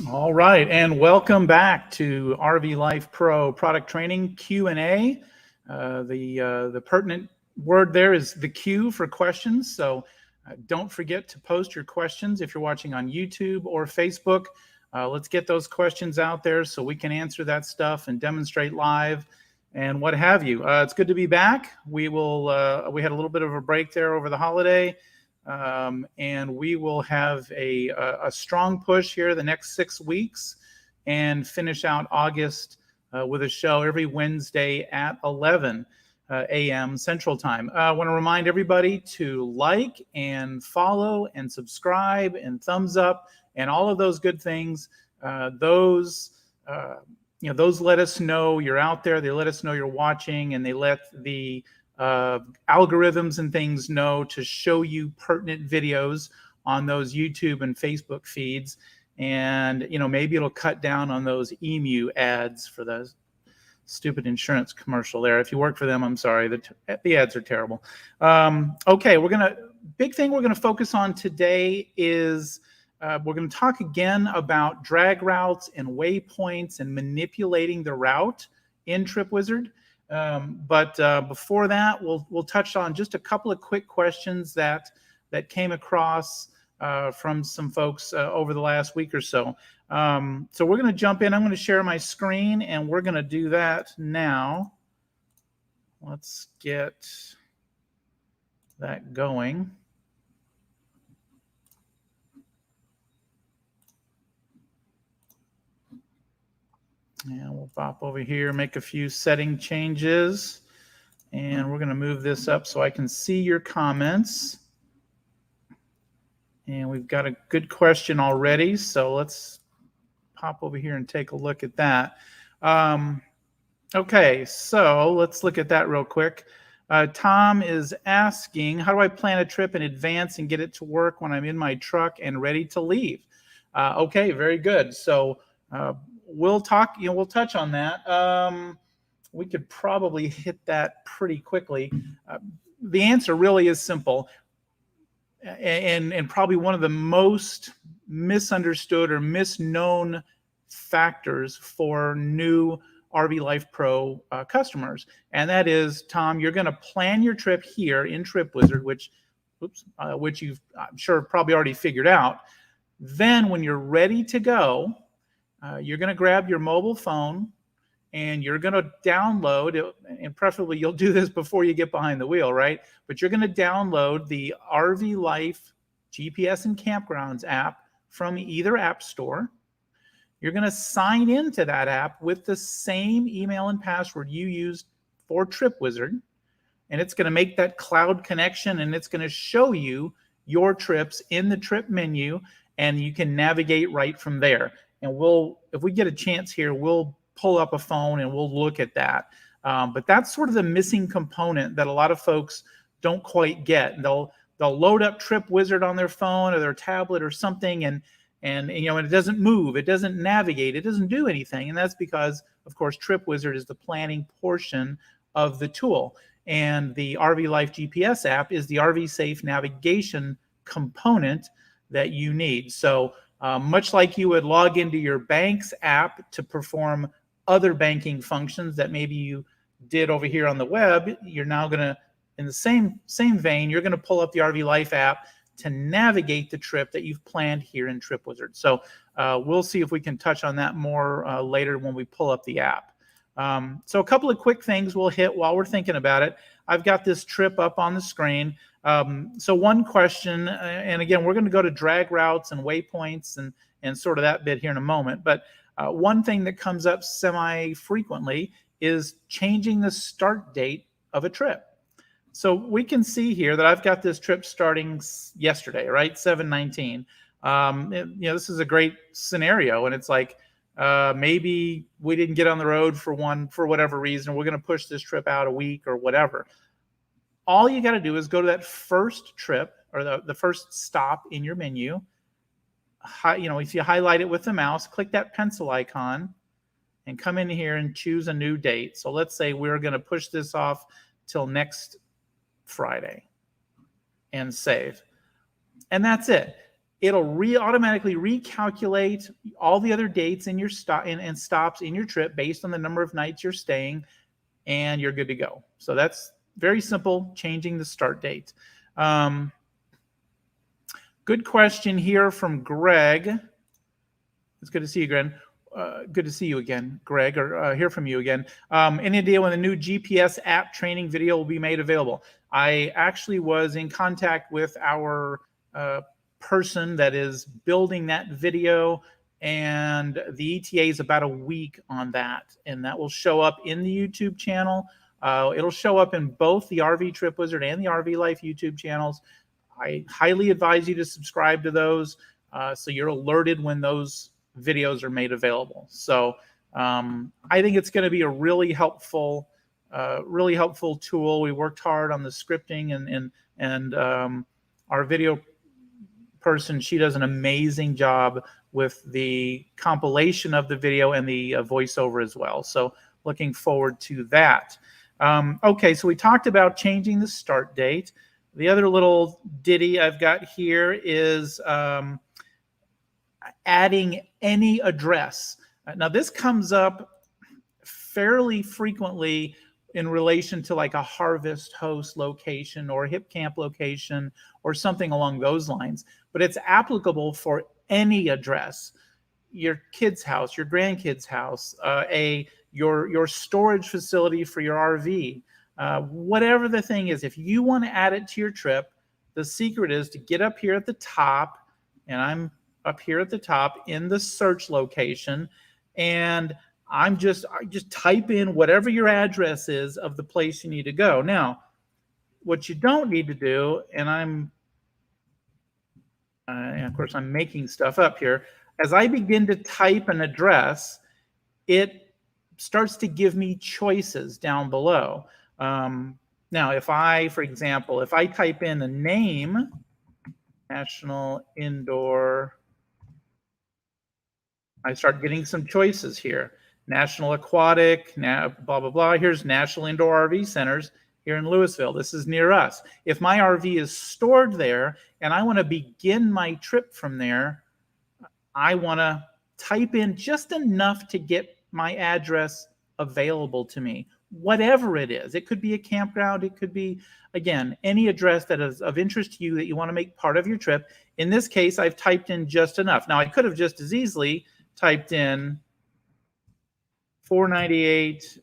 All right, and welcome back to RV Life Pro Product Training Q&A. The pertinent word there is the Q for questions. So don't forget to post your questions if you're watching on YouTube or Facebook. Let's get those questions out there so we can answer that stuff and demonstrate live and what have you. It's good to be back. We had a little bit of a break there over the holiday. And we will have a strong push here the next 6 weeks and finish out August with a show every Wednesday at 11 a.m. Central Time. I want to remind everybody to like and follow and subscribe and thumbs up and all of those good things. Those let us know you're out there. They let us know you're watching, and they let the algorithms and things know to show you pertinent videos on those YouTube and Facebook feeds. And, maybe it'll cut down on those emu ads for the stupid insurance commercial there. If you work for them, I'm sorry. The ads are terrible. Okay, big thing we're going to focus on today is we're going to talk again about drag routes and waypoints and manipulating the route in TripWizard. But before that, we'll touch on just a couple of quick questions that came across from some folks over the last week or so. So we're going to jump in. I'm going to share my screen, and we're going to do that now. Let's get that going. And we'll pop over here, make a few setting changes, and we're going to move this up so I can see your comments. And we've got a good question already, so let's pop over here and take a look at that. Okay, so let's look at that real quick. Tom is asking, how do I plan a trip in advance and get it to work when I'm in my truck and ready to leave? Okay, very good. So we'll touch on that. We could probably hit that pretty quickly. The answer really is simple, and probably one of the most misunderstood or misknown factors for new RV Life Pro customers. And that is, Tom, you're going to plan your trip here in TripWizard, which you've, I'm sure, probably already figured out. Then when you're ready to go, you're going to grab your mobile phone and you're going to download it, and preferably you'll do this before you get behind the wheel, right? But you're going to download the RV Life GPS and Campgrounds app from either app store. You're going to sign into that app with the same email and password you used for TripWizard, and it's going to make that cloud connection, and it's going to show you your trips in the trip menu, and you can navigate right from there. And if we get a chance here, we'll pull up a phone and we'll look at that. But that's sort of the missing component that a lot of folks don't quite get. They'll load up TripWizard on their phone or their tablet or something, and it doesn't move, it doesn't navigate, it doesn't do anything. And that's because, of course, TripWizard is the planning portion of the tool, and the RV Life GPS app is the RV Safe navigation component that you need. So much like you would log into your bank's app to perform other banking functions that maybe you did over here on the web, you're now going to, in the same vein, you're going to pull up the RV Life app to navigate the trip that you've planned here in TripWizard. So we'll see if we can touch on that more later when we pull up the app. So a couple of quick things we'll hit while we're thinking about it. I've got this trip up on the screen. So one question, and again, we're going to go to drag routes and waypoints and sort of that bit here in a moment. But one thing that comes up semi-frequently is changing the start date of a trip. So we can see here that I've got this trip starting yesterday, right? 7/19. This is a great scenario, and it's like maybe we didn't get on the road for whatever reason. We're going to push this trip out a week or whatever. All you got to do is go to that first trip or the first stop in your menu. If you highlight it with the mouse, click that pencil icon and come in here and choose a new date. So let's say we're going to push this off till next Friday and save. And that's it. it'll automatically recalculate all the other dates in your stop and stops in your trip based on the number of nights you're staying, and you're good to go. So that's very simple, changing the start date. Good question here from Greg. It's good to see you, Greg. Good to see you again, Greg, or hear from you again. Any idea when the new GPS app training video will be made available? I actually was in contact with our person that is building that video, and the ETA is about a week on that, and that will show up in the YouTube channel. It'll show up in both the RV Trip Wizard and the RV Life YouTube channels. I highly advise you to subscribe to those so you're alerted when those videos are made available. So I think it's going to be a really helpful tool. We worked hard on the scripting, and our video person, she does an amazing job with the compilation of the video and the voiceover as well. So looking forward to that. Okay, so we talked about changing the start date. The other little ditty I've got here is adding any address. Now this comes up fairly frequently in relation to like a Harvest Host location or a Hip Camp location or something along those lines, but it's applicable for any address. Your kid's house, your grandkid's house, your storage facility for your RV, whatever the thing is. If you want to add it to your trip, the secret is to get up here at the top, and I'm up here at the top in the search location, and I just type in whatever your address is of the place you need to go. Now, what you don't need to do, and of course I'm making stuff up here, as I begin to type an address, it starts to give me choices down below. Now, if I, for example, if I type in the name, National Indoor, I start getting some choices here. National Aquatic, blah, blah, blah. Here's National Indoor RV Centers here in Louisville. This is near us. If my RV is stored there and I want to begin my trip from there, I want to type in just enough to get my address available to me, whatever it is. It could be a campground. It could be, again, any address that is of interest to you that you want to make part of your trip. In this case, I've typed in just enough. Now, I could have just as easily typed in 498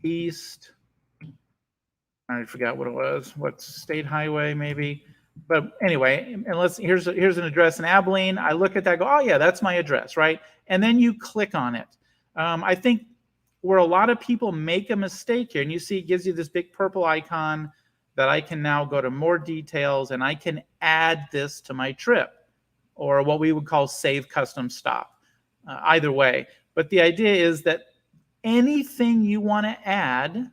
East, I forgot what it was, what State Highway maybe. But anyway, and here's an address in Abilene. I look at that, go, oh yeah, that's my address, right? And then you click on it. I think where a lot of people make a mistake here, and you see it gives you this big purple icon that I can now go to more details, and I can add this to my trip, or what we would call save custom stop. Either way. But the idea is that anything you want to add,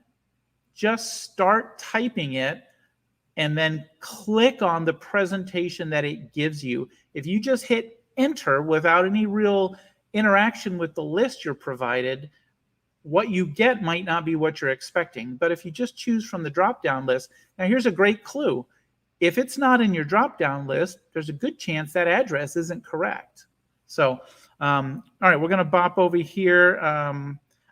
just start typing it and then click on the presentation that it gives you. If you just hit enter without any real interaction with the list you're provided, what you get might not be what you're expecting. But if you just choose from the drop-down list, now here's a great clue. If it's not in your drop-down list, there's a good chance that address isn't correct. So, all right, we're going to bop over here.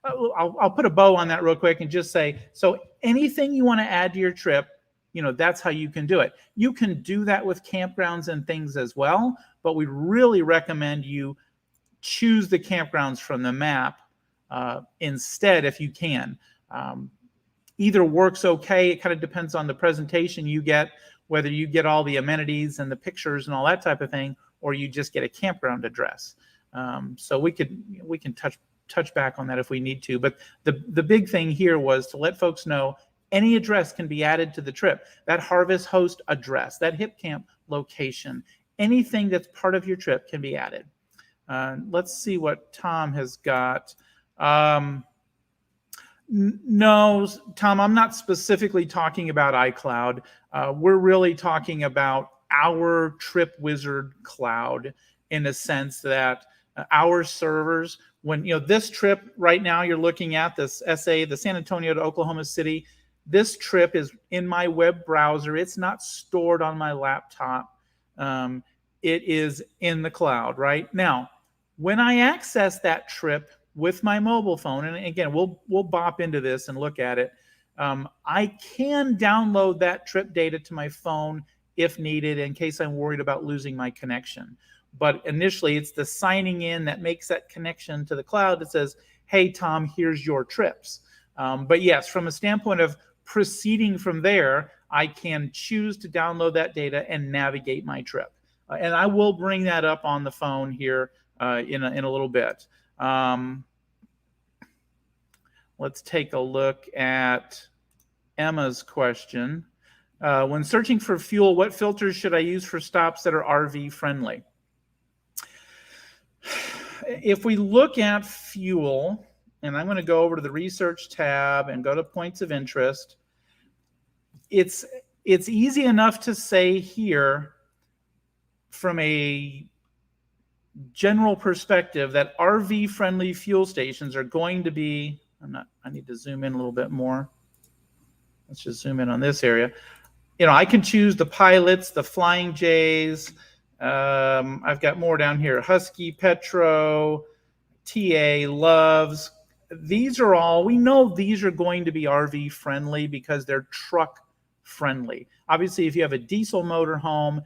I'll put a bow on that real quick and just say, so anything you want to add to your trip, that's how you can do it. You can do that with campgrounds and things as well, but we really recommend you choose the campgrounds from the map instead if you can. Either works okay. It kind of depends on the presentation you get, whether you get all the amenities and the pictures and all that type of thing, or you just get a campground address. So we can touch back on that if we need to. But the big thing here was to let folks know any address can be added to the trip. That Harvest Host address, that Hip Camp location, anything that's part of your trip can be added. Let's see what Tom has got. No, Tom, I'm not specifically talking about iCloud. We're really talking about our Trip Wizard cloud, in a sense that our servers, when this trip right now you're looking at, this SA, the San Antonio to Oklahoma City, this trip is in my web browser. It's not stored on my laptop. it is in the cloud. Right now, when I access that trip with my mobile phone, and again, we'll bop into this and look at it. I can download that trip data to my phone if needed, in case I'm worried about losing my connection. But initially, it's the signing in that makes that connection to the cloud that says, hey, Tom, here's your trips. But yes, from a standpoint of proceeding from there, I can choose to download that data and navigate my trip. And I will bring that up on the phone here in a little bit. Let's take a look at Emma's question. When searching for fuel, what filters should I use for stops that are RV friendly? If we look at fuel, and I'm going to go over to the research tab and go to points of interest, it's easy enough to say here from a general perspective that RV friendly fuel stations are going to be, I need to zoom in a little bit more. Let's just zoom in on this area. I can choose the Pilots, the Flying J's. I've got more down here. Husky, Petro, TA, Loves. These are all, we know these are going to be RV friendly because they're truck friendly. Obviously, if you have a diesel motor home,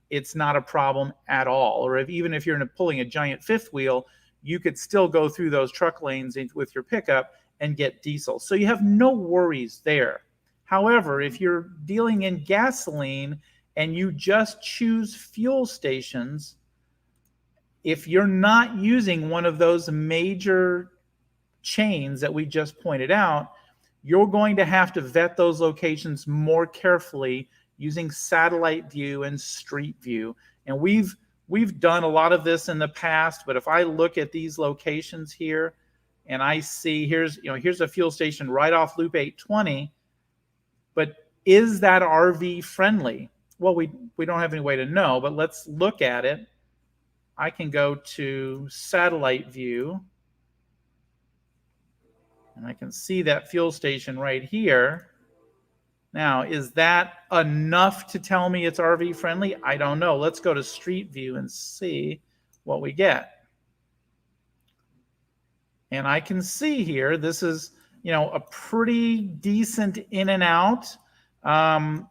it's not a problem at all. Or even if you're pulling a giant fifth wheel, you could still go through those truck lanes with your pickup and get diesel. So you have no worries there. However, if you're dealing in gasoline and you just choose fuel stations, if you're not using one of those major chains that we just pointed out, you're going to have to vet those locations more carefully using satellite view and street view. And we've done a lot of this in the past, but if I look at these locations here and I see here's a fuel station right off Loop 820, but is that RV friendly? Well, we don't have any way to know, but let's look at it. I can go to satellite view and I can see that fuel station right here. Now, is that enough to tell me it's RV friendly? I don't know. Let's go to street view and see what we get. And I can see here, this is, a pretty decent in and out. I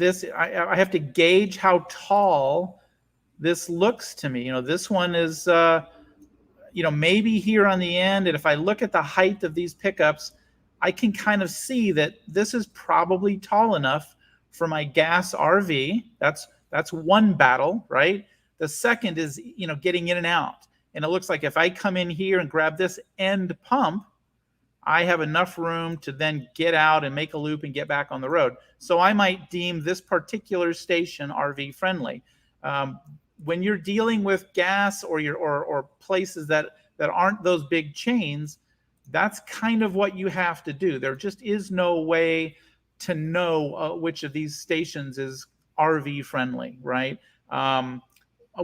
have to gauge how tall this looks to me. This one is, maybe here on the end. And if I look at the height of these pickups, I can kind of see that this is probably tall enough for my gas RV. That's one battle, right? The second is, getting in and out. And it looks like if I come in here and grab this end pump, I have enough room to then get out and make a loop and get back on the road. So I might deem this particular station RV friendly. When you're dealing with gas or places that aren't those big chains, that's kind of what you have to do. There just is no way to know which of these stations is RV friendly, right?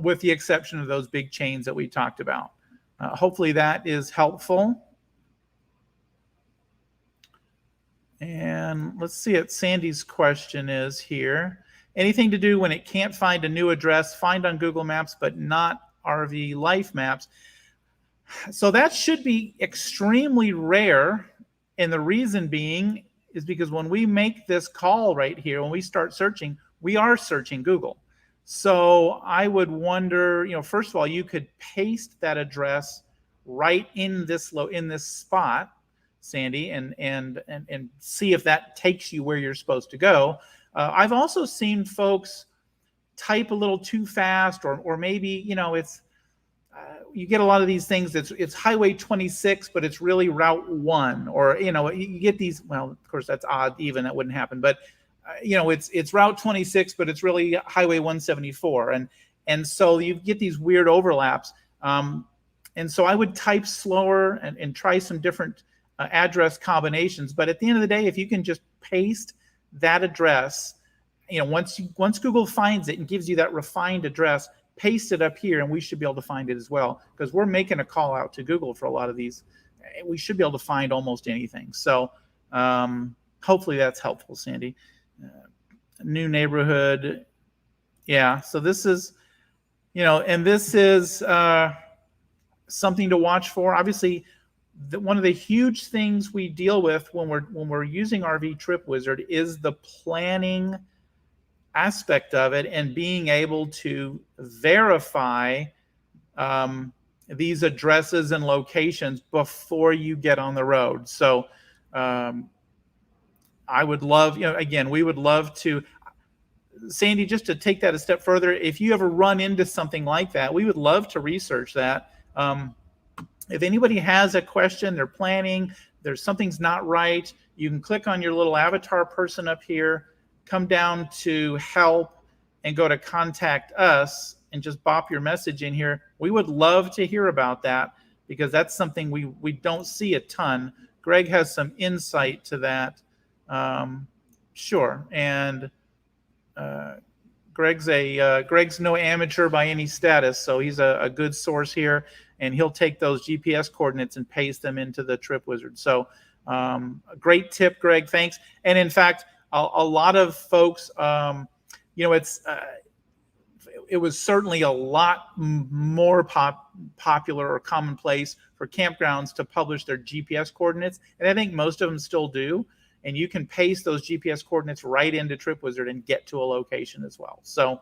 With the exception of those big chains that we talked about. Hopefully that is helpful. And let's see what Sandy's question is here. Anything to do when it can't find a new address, find on Google Maps, but not RV Life Maps? So that should be extremely rare. And the reason being is because when we make this call right here, when we start searching, we are searching Google. So I would wonder, first of all, you could paste that address right in this spot, Sandy, and see if that takes you where you're supposed to go. I've also seen folks type a little too fast, or maybe it's you get a lot of these things it's Highway 26, but it's really Route 1, or you get these. Well, of course that's odd. Even that wouldn't happen, but it's Route 26, but it's really Highway 174, and so you get these weird overlaps. And so I would type slower and try some different address combinations. But at the end of the day, if you can just paste that address, once Google finds it and gives you that refined address, paste it up here, and we should be able to find it as well, because we're making a call out to Google for a lot of these. We should be able to find almost anything. So hopefully that's helpful, Sandy. New neighborhood Yeah. So this is, and this is something to watch for. Obviously, one of the huge things we deal with when we're using RV Trip Wizard is the planning aspect of it and being able to verify these addresses and locations before you get on the road. So I would love, again, we would love to, Sandy, just to take that a step further, if you ever run into something like that, we would love to research that. If anybody has a question, they're planning, there's something's not right, you can click on your little avatar person up here, come down to help, and go to contact us, and just bop your message in here. We would love to hear about that, because that's something we don't see a ton. Greg has some insight to that. Sure. And Greg's no amateur by any status, so he's a good source here, and he'll take those GPS coordinates and paste them into the Trip Wizard. So a great tip, Greg. Thanks. And in fact, a lot of folks, it was certainly a lot more popular or commonplace for campgrounds to publish their GPS coordinates, and I think most of them still do. And you can paste those GPS coordinates right into Trip Wizard and get to a location as well. So,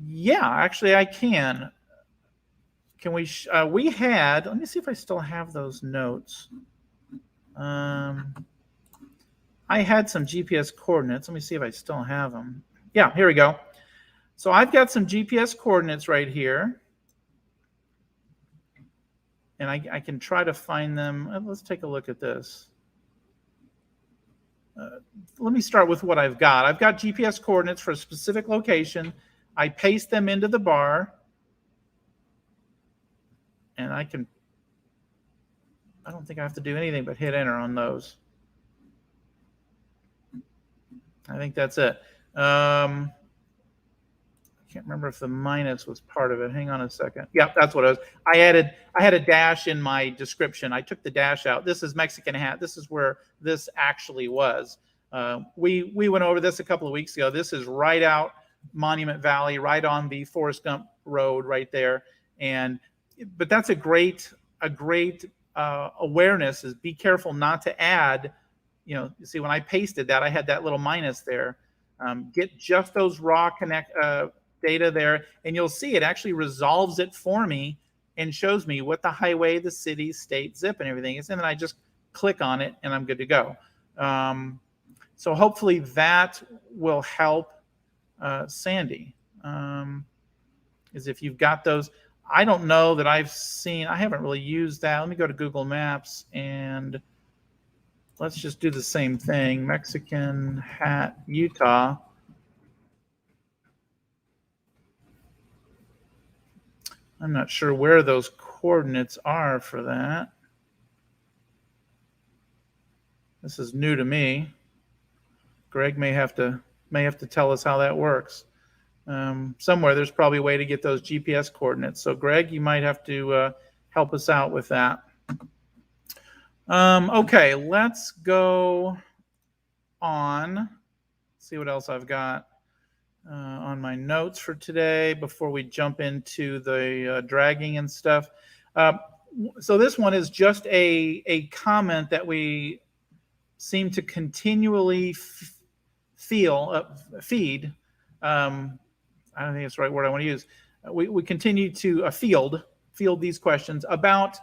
yeah, actually I can. Can we? We had. Let me see if I still have those notes. I had some GPS coordinates. Let me see if I still have them. Yeah, here we go. So I've got some GPS coordinates right here, and I can try to find them. Let's take a look at this. Let me start with what I've got. I've got GPS coordinates for a specific location. I paste them into the bar, and I don't think I have to do anything but hit enter on those. I think that's it. I can't remember if the minus was part of it. Hang on a second. Yep, that's what it was. I had a dash in my description. I took the dash out. This is Mexican Hat. This is where this actually was. We went over this a couple of weeks ago. This is right out Monument Valley, right on the Forrest Gump Road right there. But that's a great awareness, is be careful not to add. You see, when I pasted that, I had that little minus there. Get just those raw data there, and you'll see it actually resolves it for me and shows me what the highway, the city, state, zip, and everything is. And then I just click on it, and I'm good to go. So hopefully that will help Sandy. Is if you've got those. I don't know that I haven't really used that. Let me go to Google Maps, and let's just do the same thing. Mexican Hat, Utah. I'm not sure where those coordinates are for that. This is new to me. Greg may have to tell us how that works. Somewhere there's probably a way to get those GPS coordinates. So Greg, you might have to help us out with that. Okay, let's go on. See what else I've got on my notes for today before we jump into the dragging and stuff. So this one is just a comment that we seem to continually feed. I don't think it's the right word I want to use. We continue to field these questions about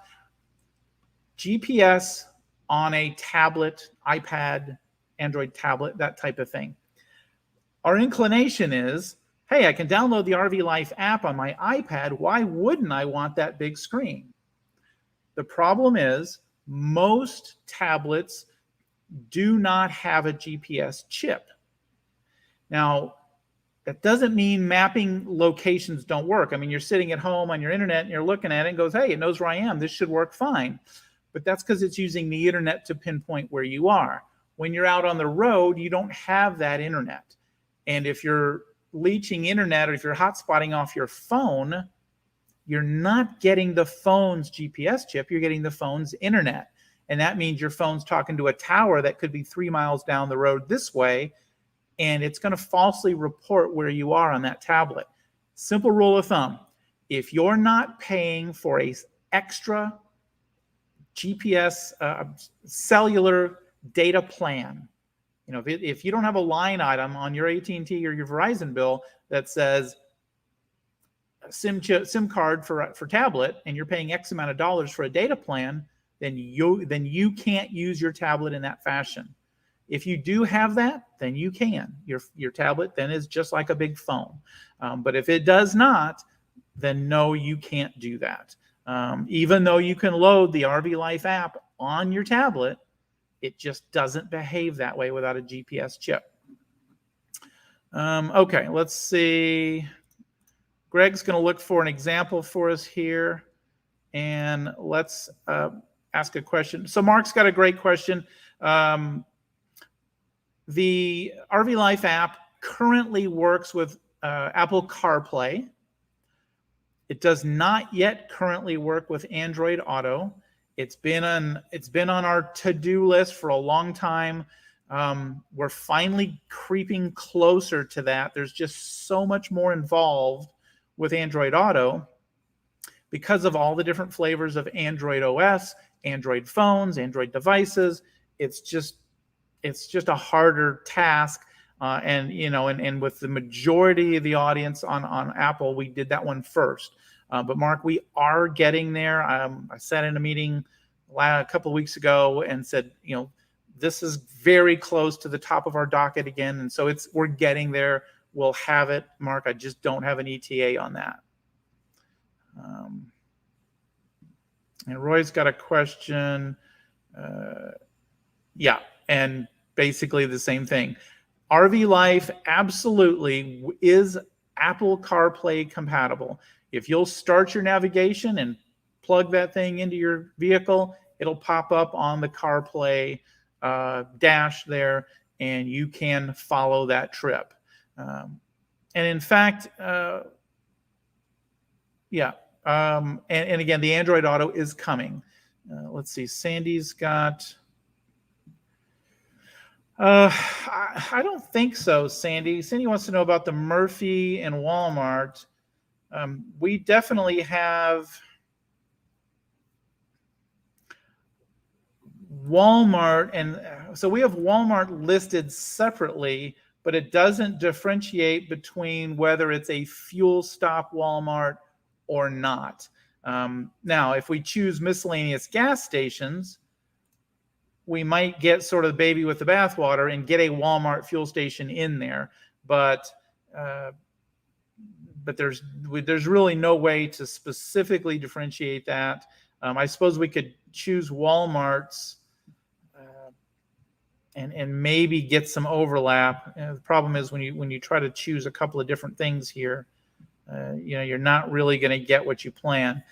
GPS on a tablet, iPad, Android tablet, that type of thing. Our inclination is, hey, I can download the RV Life app on my iPad. Why wouldn't I want that big screen? The problem is most tablets do not have a GPS chip. Now, that doesn't mean mapping locations don't work. I mean, you're sitting at home on your internet and you're looking at it and goes, hey, it knows where I am. This should work fine. But that's because it's using the internet to pinpoint where you are. When you're out on the road, you don't have that internet. And if you're leeching internet or if you're hotspotting off your phone, you're not getting the phone's GPS chip. You're getting the phone's internet. And that means your phone's talking to a tower that could be 3 miles down the road this way. and it's going to falsely report where you are on that tablet. Simple rule of thumb: if you're not paying for a extra GPS cellular data plan, if you don't have a line item on your AT&T or your Verizon bill that says SIM card for tablet, and you're paying X amount of dollars for a data plan, then you can't use your tablet in that fashion. If you do have that, then you can. Your tablet then is just like a big phone. But if it does not, then no, you can't do that. Even though you can load the RV Life app on your tablet, it just doesn't behave that way without a GPS chip. Okay, let's see. Greg's going to look for an example for us here, and let's ask a question. So Mark's got a great question. The RV Life app currently works with Apple CarPlay. It does not yet currently work with Android Auto. It's been on our to-do list for a long time. We're finally creeping closer to that. There's just so much more involved with Android Auto because of all the different flavors of Android OS, Android phones, Android devices. It's just a harder task. And with the majority of the audience on Apple, we did that one first. But Mark, we are getting there. I sat in a meeting a couple of weeks ago and said, this is very close to the top of our docket again. And so we're getting there. We'll have it, Mark. I just don't have an ETA on that. And Roy's got a question. Yeah, and basically the same thing. RV Life absolutely is Apple CarPlay compatible. If you'll start your navigation and plug that thing into your vehicle, it'll pop up on the CarPlay dash there, and you can follow that trip. And in fact, and again, the Android Auto is coming. Let's see, Sandy's got... I don't think so, Sandy. Sandy wants to know about the Murphy and Walmart. We definitely have Walmart, and so we have Walmart listed separately, but it doesn't differentiate between whether it's a fuel stop Walmart or not. Now, if we choose miscellaneous gas stations, we might get sort of the baby with the bathwater and get a Walmart fuel station in there, but there's really no way to specifically differentiate that. I suppose we could choose Walmart's and maybe get some overlap. The problem is when you try to choose a couple of different things here, you're not really going to get what you plan.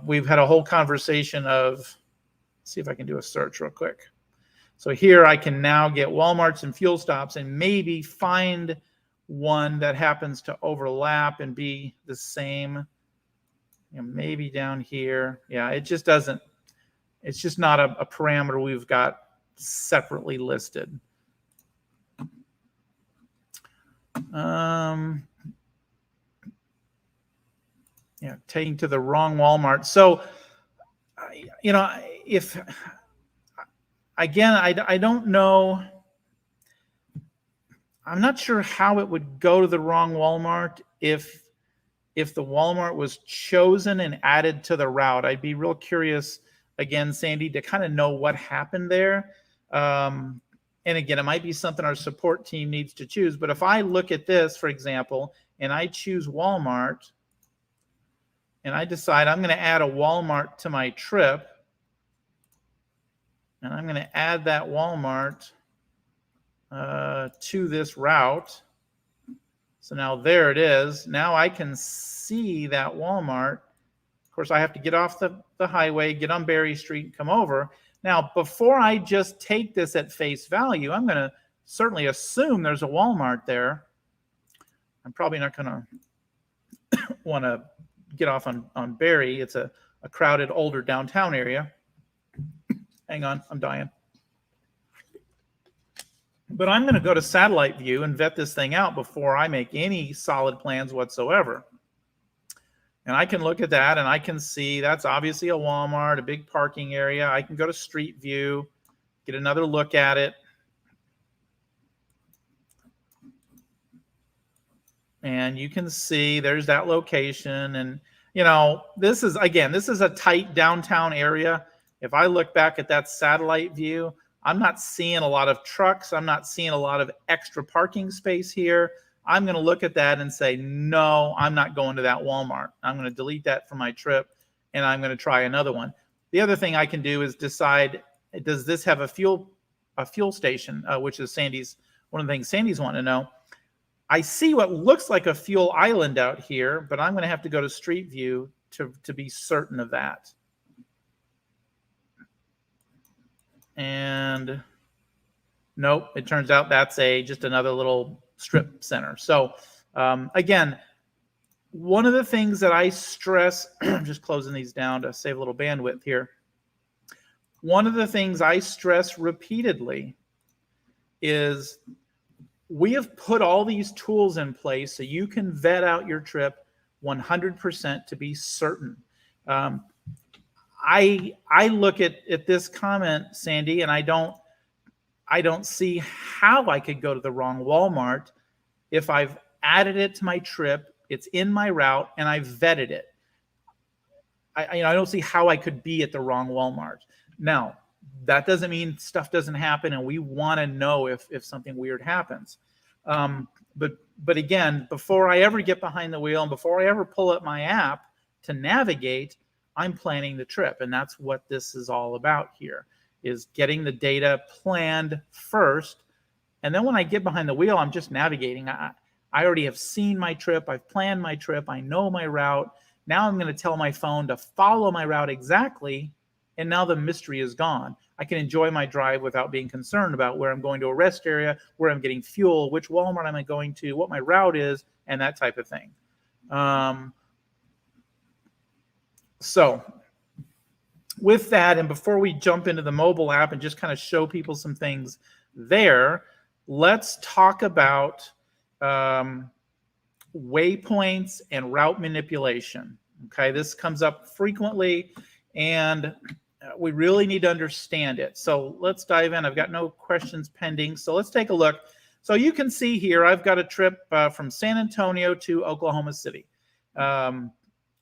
We've had a whole conversation of, let's see if I can do a search real quick. So here I can now get Walmarts and fuel stops and maybe find one that happens to overlap and be the same. Maybe down here. Yeah, it just doesn't. It's just not a parameter we've got separately listed. Yeah, taking to the wrong Walmart. So, if again, I don't know. I'm not sure how it would go to the wrong Walmart if the Walmart was chosen and added to the route. I'd be real curious, again, Sandy, to kind of know what happened there. And again, it might be something our support team needs to choose. But if I look at this, for example, and I choose Walmart, and I decide I'm going to add a Walmart to my trip, and I'm going to add that Walmart to this route. So now there it is. Now I can see that Walmart. Of course, I have to get off the highway, get on Berry Street, and come over. Now, before I just take this at face value, I'm going to certainly assume there's a Walmart there. I'm probably not going to want to get off on Berry. It's a crowded, older downtown area. Hang on, I'm dying. But I'm going to go to satellite view and vet this thing out before I make any solid plans whatsoever. And I can look at that and I can see that's obviously a Walmart, a big parking area. I can go to street view, get another look at it. And you can see there's that location. And, you know, this is, again, this is a tight downtown area. If I look back at that satellite view, I'm not seeing a lot of trucks. I'm not seeing a lot of extra parking space here. I'm going to look at that and say, no, I'm not going to that Walmart. I'm going to delete that from my trip, and I'm going to try another one. The other thing I can do is decide, does this have a fuel station, which is one of the things Sandy's wanting to know. I see what looks like a fuel island out here, but I'm going to have to go to Street View to be certain of that. And nope, it turns out that's just another little strip center. So again, one of the things that I stress, I'm just closing these down to save a little bandwidth here. One of the things I stress repeatedly is we have put all these tools in place so you can vet out your trip 100% to be certain. I look at this comment, Sandy, and I don't see how I could go to the wrong Walmart if I've added it to my trip, it's in my route, and I've vetted it. I don't see how I could be at the wrong Walmart. Now, that doesn't mean stuff doesn't happen, and we want to know if something weird happens. But again, before I ever get behind the wheel and before I ever pull up my app to navigate, I'm planning the trip. And that's what this is all about here, is getting the data planned first. And then when I get behind the wheel, I'm just navigating. I already have seen my trip. I've planned my trip. I know my route. Now I'm going to tell my phone to follow my route exactly. And now the mystery is gone. I can enjoy my drive without being concerned about where I'm going to a rest area, where I'm getting fuel, which Walmart am I going to, what my route is, and that type of thing. So with that, and before we jump into the mobile app and just kind of show people some things there, let's talk about waypoints and route manipulation. Okay, this comes up frequently, and we really need to understand it. So let's dive in. I've got no questions pending, so let's take a look. So you can see here, I've got a trip from San Antonio to Oklahoma City.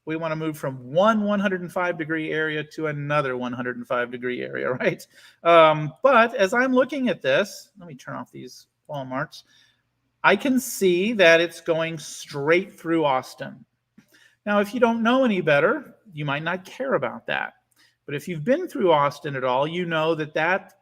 We want to move from one 105-degree area to another 105-degree area, right? But as I'm looking at this, let me turn off these Walmarts. I can see that it's going straight through Austin. Now, if you don't know any better, you might not care about that. But if you've been through Austin at all, you know that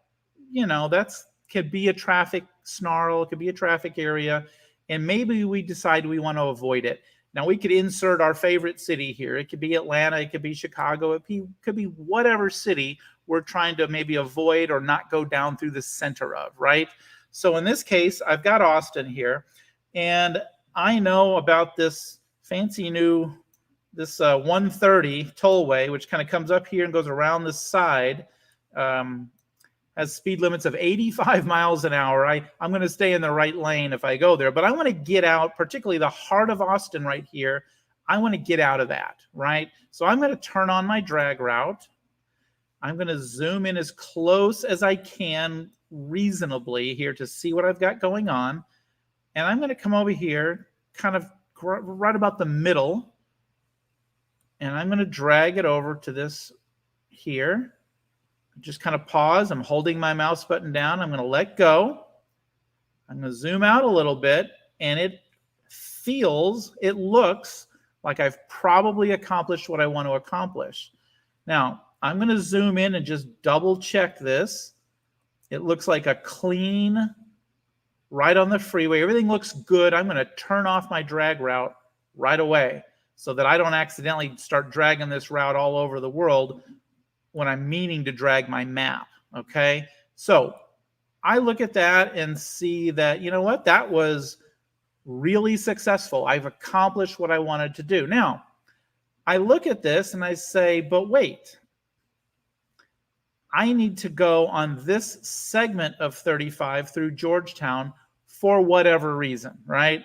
could be a traffic snarl, it could be a traffic area, and maybe we decide we want to avoid it. Now, we could insert our favorite city here. It could be Atlanta, it could be Chicago, it could be whatever city we're trying to maybe avoid or not go down through the center of, right? So in this case, I've got Austin here, and I know about this fancy new 130 tollway, which kind of comes up here and goes around the side, has speed limits of 85 miles an hour. I'm going to stay in the right lane if I go there, but I want to get out, particularly the heart of Austin right here. I want to get out of that, right? So I'm going to turn on my drag route. I'm going to zoom in as close as I can reasonably here to see what I've got going on. And I'm going to come over here kind of right about the middle, and I'm going to drag it over to this here. Just kind of pause. I'm holding my mouse button down. I'm going to let go. I'm going to zoom out a little bit, and it looks like I've probably accomplished what I want to accomplish. Now, I'm going to zoom in and just double check this. It looks like a clean, right on the freeway. Everything looks good. I'm going to turn off my drag route right away so that I don't accidentally start dragging this route all over the world when I'm meaning to drag my map, okay? So I look at that and see that, you know what, that was really successful. I've accomplished what I wanted to do. Now, I look at this and I say, but wait, I need to go on this segment of 35 through Georgetown for whatever reason, right?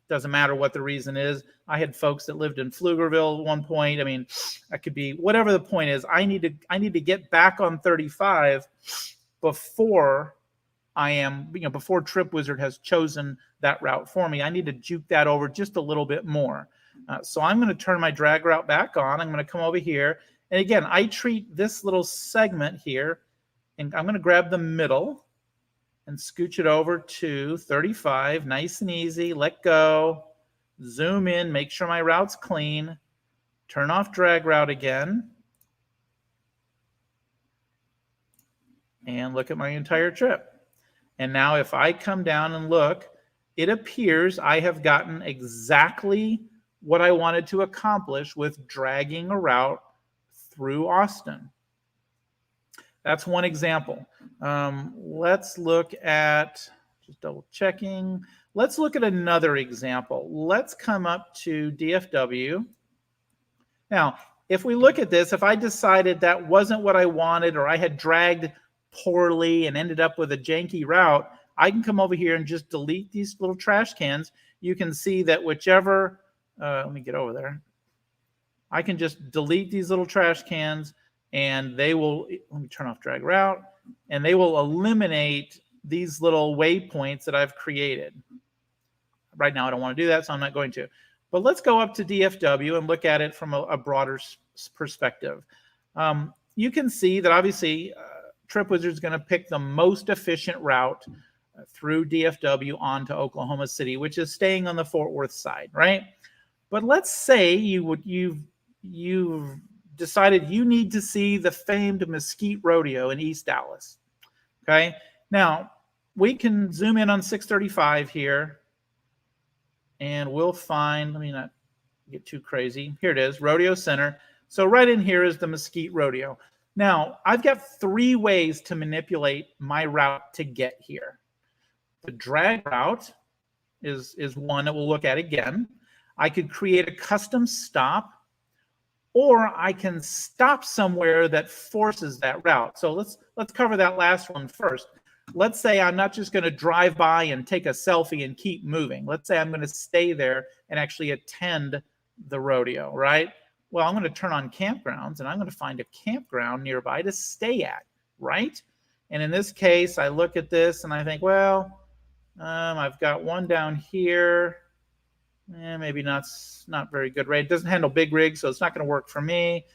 Doesn't matter what the reason is. I had folks that lived in Pflugerville at one point. I mean, that could be whatever the point is. I need to get back on 35 before before TripWizard has chosen that route for me. I need to juke that over just a little bit more. So I'm going to turn my drag route back on. I'm going to come over here. And again, I treat this little segment here, and I'm going to grab the middle and scooch it over to 35, nice and easy. Let go, zoom in, make sure my route's clean, turn off drag route again, and look at my entire trip. And now if I come down and look, it appears I have gotten exactly what I wanted to accomplish with dragging a route through Austin. That's one example. Let's look at, just double checking. Let's look at another example. Let's come up to DFW. Now, if we look at this, if I decided that wasn't what I wanted, or I had dragged poorly and ended up with a janky route, I can come over here and just delete these little trash cans. You can see that whichever, let me get over there. I can just delete these little trash cans, and they will, let me turn off drag route, and they will eliminate these little waypoints that I've created. Right now I don't want to do that, so I'm not going to. But let's go up to DFW and look at it from a broader perspective. You can see that obviously TripWizard is going to pick the most efficient route through DFW onto Oklahoma City, which is staying on the Fort Worth side, right? But let's say you've decided you need to see the famed Mesquite Rodeo in East Dallas. Okay, now we can zoom in on 635 here, and we'll find, let me not get too crazy. Here it is, Rodeo Center. So right in here is the Mesquite Rodeo. Now, I've got 3 ways to manipulate my route to get here. The drag route is one that we'll look at again. I could create a custom stop, or I can stop somewhere that forces that route. So let's cover that last one first. Let's say I'm not just going to drive by and take a selfie and keep moving. Let's say I'm going to stay there and actually attend the rodeo, right? Well, I'm going to turn on campgrounds, and I'm going to find a campground nearby to stay at, right? And in this case, I look at this and I think, well, I've got one down here. Maybe not very good, right? It doesn't handle big rigs, so it's not going to work for me.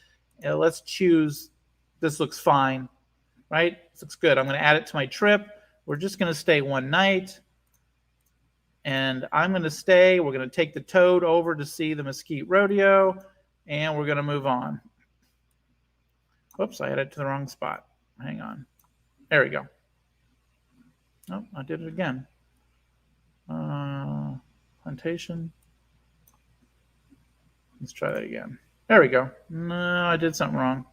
Let's choose, this looks fine, right? This looks good. I'm going to add it to my trip. We're just going to stay one night. And I'm going to stay. We're going to take the Toad over to see the Mesquite Rodeo, and we're going to move on. Whoops, I added it to the wrong spot. Hang on. There we go. Oh, I did it again. Plantation. Let's try that again. There we go. No, I did something wrong.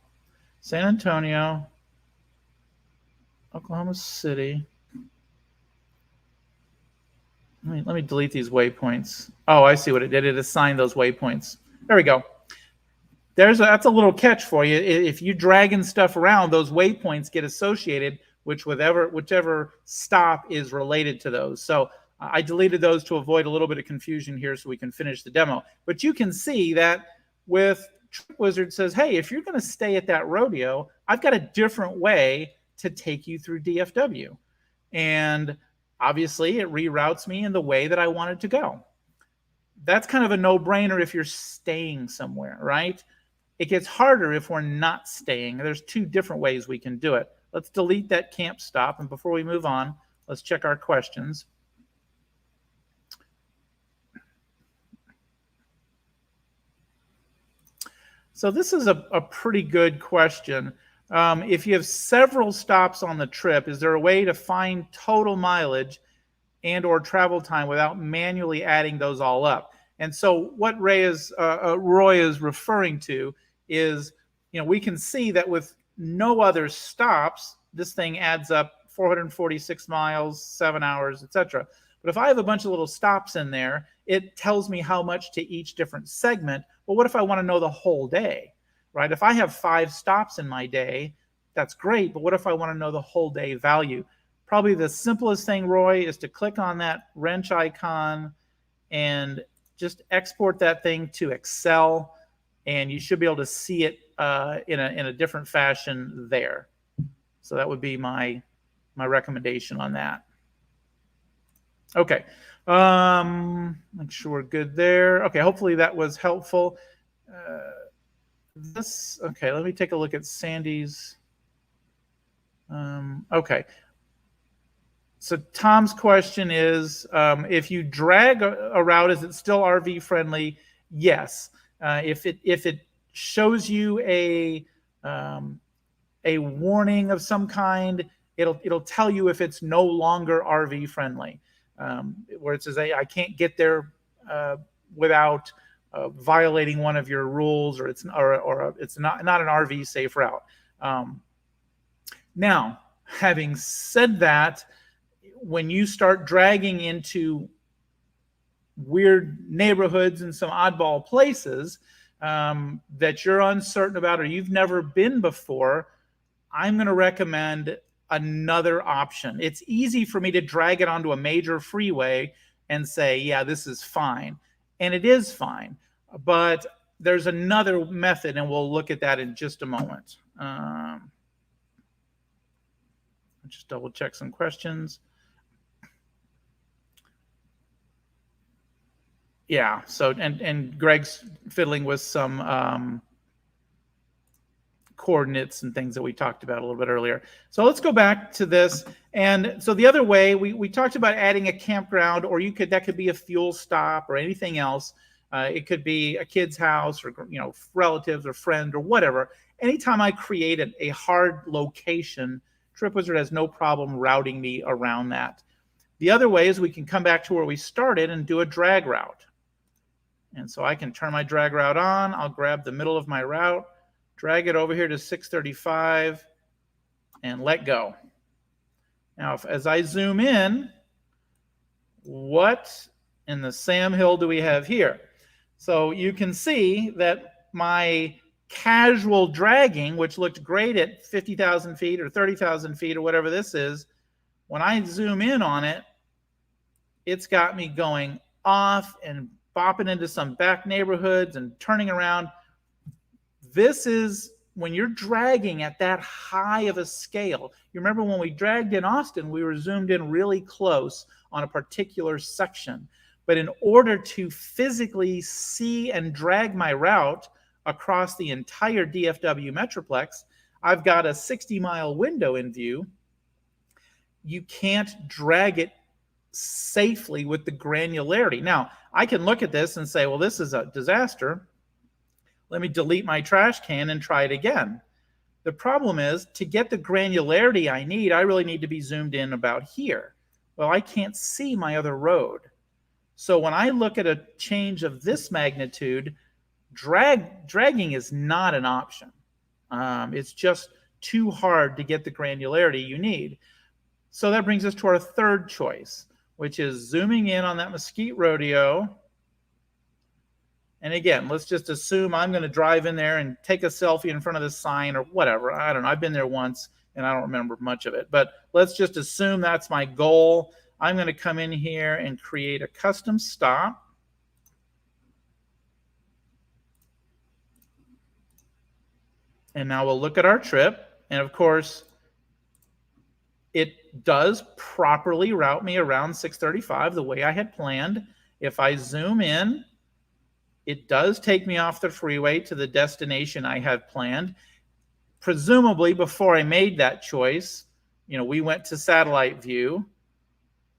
San Antonio, Oklahoma City. Let me delete these waypoints. Oh, I see what it did. It assigned those waypoints. There we go. That's a little catch for you. If you dragging stuff around, those waypoints get associated with whichever stop is related to those. So I deleted those to avoid a little bit of confusion here so we can finish the demo. But you can see that with TripWizard says, hey, if you're going to stay at that rodeo, I've got a different way to take you through DFW. And obviously, it reroutes me in the way that I wanted to go. That's kind of a no-brainer if you're staying somewhere, right? It gets harder if we're not staying. There's 2 different ways we can do it. Let's delete that camp stop. And before we move on, let's check our questions. So this is a pretty good question. If you have several stops on the trip, is there a way to find total mileage and or travel time without manually adding those all up? And so what Roy is referring to is, we can see that with no other stops, this thing adds up 446 miles, 7 hours, etc. But if I have a bunch of little stops in there, it tells me how much to each different segment. Well, what if I want to know the whole day, right? If I have 5 stops in my day, that's great, but what if I want to know the whole day value? Probably the simplest thing, Roy, is to click on that wrench icon and just export that thing to Excel, and you should be able to see it in a different fashion there. So that would be my recommendation on that. Okay. Make sure we're good there. Okay, hopefully that was helpful. Okay, let me take a look at Sandy's. Okay. So Tom's question is, if you drag a route, is it still RV friendly? Yes. If it shows you a warning of some kind, it'll tell you if it's no longer RV friendly, where it says I can't get there without violating one of your rules, or it's not an RV safe route. Now, having said that, when you start dragging into weird neighborhoods and some oddball places that you're uncertain about or you've never been before, I'm going to recommend another option. It's easy for me to drag it onto a major freeway and say, yeah, this is fine. And it is fine. But there's another method, and we'll look at that in just a moment. I'll just double check some questions. Yeah, so and Greg's fiddling with some coordinates and things that we talked about a little bit earlier. So let's go back to this. And so the other way, we talked about adding a campground, or that could be a fuel stop or anything else. It could be a kid's house, or relatives or friend or whatever. Anytime I create a hard location, TripWizard has no problem routing me around that. The other way is we can come back to where we started and do a drag route. And so I can turn my drag route on. I'll grab the middle of my route, drag it over here to 635, and let go. Now, as I zoom in, what in the Sam Hill do we have here? So you can see that my casual dragging, which looked great at 50,000 feet or 30,000 feet or whatever this is, when I zoom in on it, it's got me going off and bopping into some back neighborhoods and turning around. This is when you're dragging at that high of a scale. You remember when we dragged in Austin, we were zoomed in really close on a particular section. But in order to physically see and drag my route across the entire DFW Metroplex, I've got a 60-mile window in view. You can't drag it safely with the granularity. Now, I can look at this and say, well, this is a disaster. Let me delete my trash can and try it again. The problem is, to get the granularity I need, I really need to be zoomed in about here. Well, I can't see my other road. So when I look at a change of this magnitude, dragging is not an option. It's just too hard to get the granularity you need. So that brings us to our third choice, which is zooming in on that Mesquite Rodeo. And again, let's just assume I'm going to drive in there and take a selfie in front of the sign or whatever. I don't know. I've been there once and I don't remember much of it. But let's just assume that's my goal. I'm going to come in here and create a custom stop. And now we'll look at our trip. And of course, it does properly route me around 635 the way I had planned. If I zoom in, it does take me off the freeway to the destination I had planned. Presumably, before I made that choice, we went to satellite view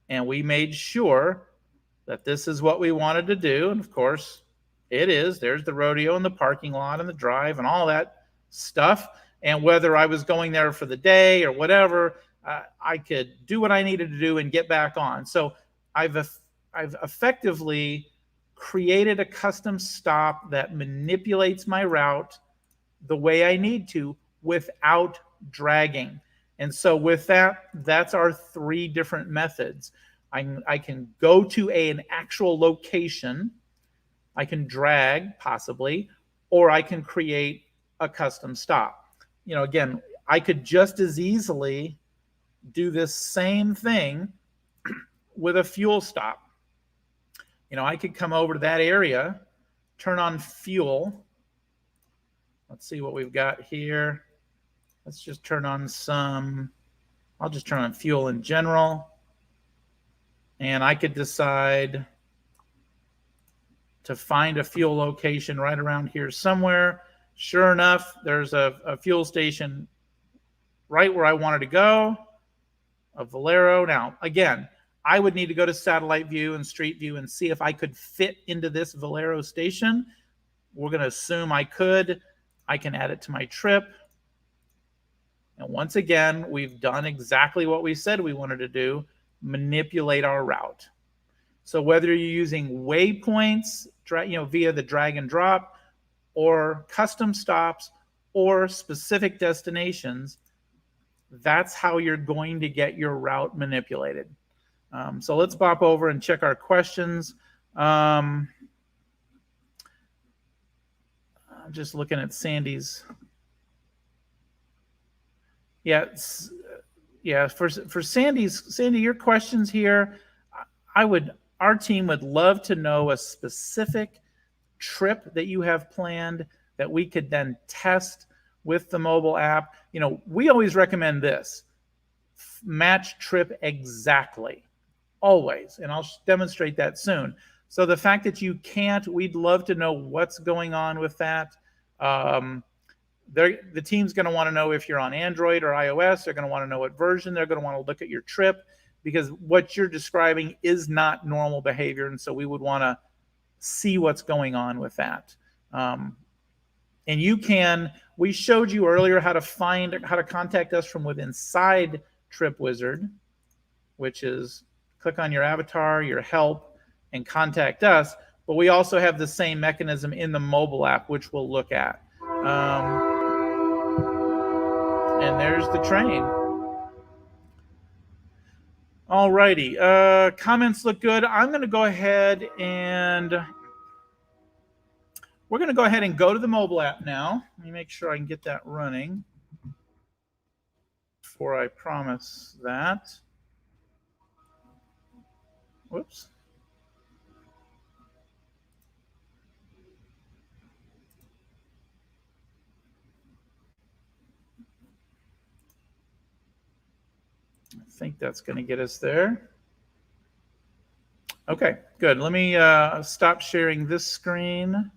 and we made sure that this is what we wanted to do. And of course, it is. There's the rodeo and the parking lot and the drive and all that stuff. And whether I was going there for the day or whatever, I could do what I needed to do and get back on. So I've effectively created a custom stop that manipulates my route the way I need to without dragging. And so with that, that's our three different methods. I can go to an actual location, I can drag possibly, or I can create a custom stop. Again, I could just as easily do this same thing with a fuel stop. I could come over to that area, turn on fuel. Let's see what we've got here. Let's just turn on I'll just turn on fuel in general. And I could decide to find a fuel location right around here somewhere. Sure enough, there's a fuel station right where I wanted to go, a Valero. Now, again, I would need to go to satellite view and street view and see if I could fit into this Valero station. We're going to assume I could. I can add it to my trip. And once again, we've done exactly what we said we wanted to do, manipulate our route. So whether you're using waypoints, via the drag and drop, or custom stops, or specific destinations, that's how you're going to get your route manipulated. So let's pop over and check our questions. I'm just looking at Sandy's. Yeah, for Sandy, your questions here, our team would love to know a specific trip that you have planned that we could then test with the mobile app. We always recommend this: match trip exactly, always, and I'll demonstrate that soon. So the fact that you can't, we'd love to know what's going on with that. The team's going to want to know if you're on Android or iOS. They're going to want to know what version. They're going to want to look at your trip, because what you're describing is not normal behavior, and so we would want to see what's going on with that. And we showed you earlier how to contact us from inside Trip Wizard, which is click on your avatar, your help, and contact us. But we also have the same mechanism in the mobile app, which we'll look at. And there's the train. All righty. Comments look good. I'm going to go ahead and we're going to go ahead and go to the mobile app now. Let me make sure I can get that running before I promise that. Whoops. I think that's going to get us there. Okay, good. Let me stop sharing this screen.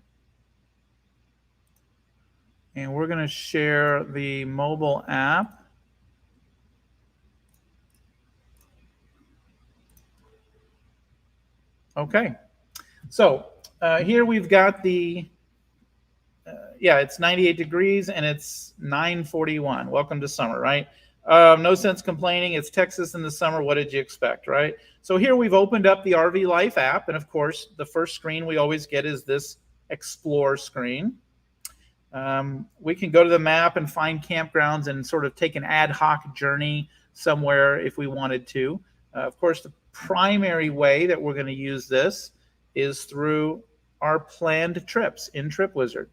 And we're going to share the mobile app. Okay. So here we've got it's 98 degrees and it's 9:41. Welcome to summer, right? No sense complaining. It's Texas in the summer. What did you expect, right? So here we've opened up the RV Life app. And of course, the first screen we always get is this Explore screen. We can go to the map and find campgrounds and sort of take an ad hoc journey somewhere if we wanted to. Of course, the primary way that we're going to use this is through our planned trips in Trip Wizard.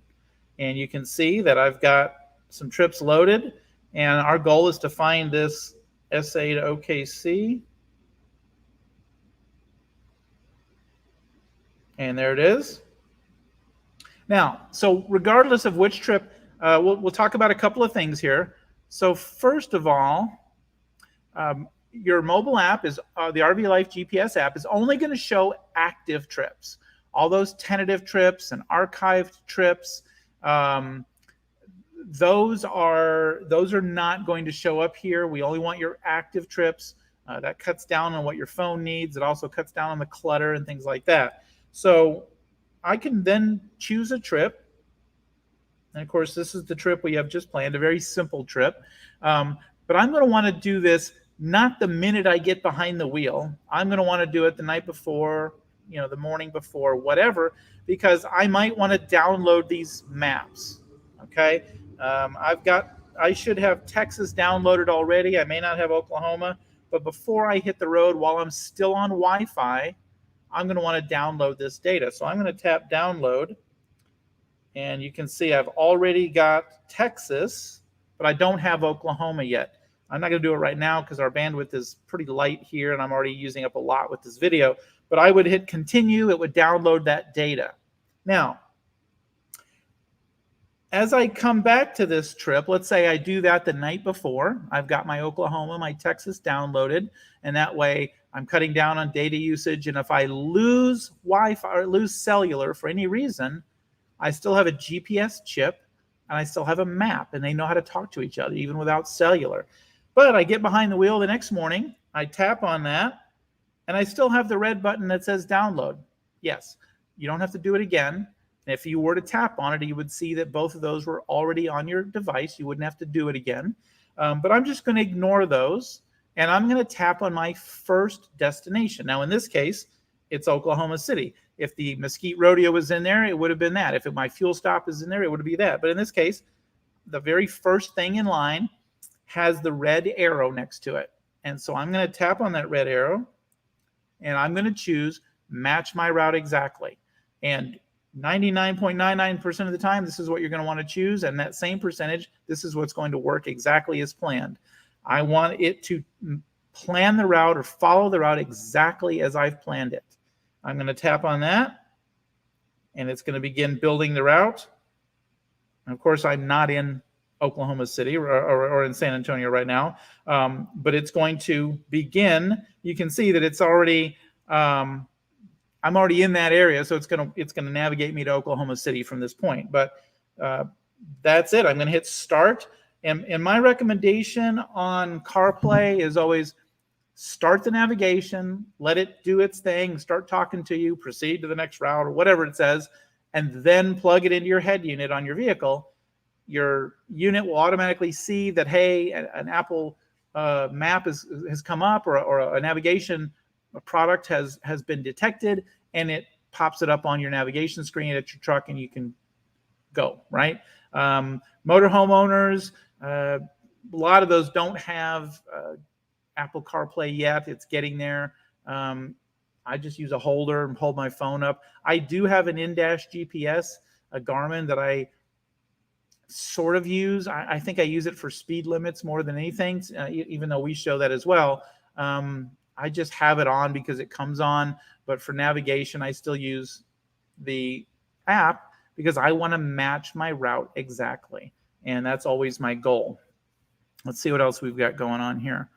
And you can see that I've got some trips loaded. And our goal is to find this SA to OKC. And there it is. Now, so regardless of which trip, we'll talk about a couple of things here. So first of all, your mobile app is the RV Life GPS app is only going to show active trips. All those tentative trips and archived trips, those are not going to show up here. We only want your active trips. That cuts down on what your phone needs. It also cuts down on the clutter and things like that. So I can then choose a trip. And of course, this is the trip we have just planned, a very simple trip. But I'm going to want to do this not the minute I get behind the wheel. I'm going to want to do it the night before, the morning before, whatever, because I might want to download these maps. Okay. I should have Texas downloaded already. I may not have Oklahoma, but before I hit the road, while I'm still on Wi-Fi, I'm going to want to download this data. So I'm going to tap download, and you can see I've already got Texas but I don't have Oklahoma yet. I'm not going to do it right now because our bandwidth is pretty light here and I'm already using up a lot with this video. But I would hit continue. It would download that data. Now, as I come back to this trip, let's say I do that the night before. I've got my Oklahoma, my Texas downloaded, and that way I'm cutting down on data usage. And if I lose Wi-Fi or lose cellular for any reason, I still have a GPS chip and I still have a map, and they know how to talk to each other even without cellular. But I get behind the wheel the next morning, I tap on that, and I still have the red button that says download. Yes, you don't have to do it again. If you were to tap on it, you would see that both of those were already on your device. You wouldn't have to do it again. But I'm just going to ignore those, and I'm going to tap on my first destination. Now, in this case, it's Oklahoma City. If the Mesquite Rodeo was in there, it would have been that. If my fuel stop is in there, it would be that. But in this case, the very first thing in line has the red arrow next to it. And so I'm going to tap on that red arrow, and I'm going to choose match my route exactly. And 99.99% of the time, this is what you're going to want to choose. And that same percentage, this is what's going to work exactly as planned. I want it to plan the route or follow the route exactly as I've planned it. I'm going to tap on that, and it's going to begin building the route. And of course, I'm not in Oklahoma City or in San Antonio right now, but it's going to begin. You can see that it's already I'm already in that area, so it's gonna navigate me to Oklahoma City from this point. But that's it. I'm gonna hit start, and my recommendation on CarPlay is always start the navigation, let it do its thing, start talking to you, proceed to the next route or whatever it says, and then plug it into your head unit on your vehicle. Your unit will automatically see that, hey, an Apple map has come up, or a navigation product has been detected, and it pops it up on your navigation screen at your truck, and you can go, right? Motorhome owners, a lot of those don't have Apple CarPlay yet. It's getting there. I just use a holder and hold my phone up. I do have an in-dash GPS, a Garmin, that I sort of use. I think I use it for speed limits more than anything, even though we show that as well. I just have it on because it comes on, but for navigation, I still use the app because I want to match my route exactly, and that's always my goal. Let's see what else we've got going on here.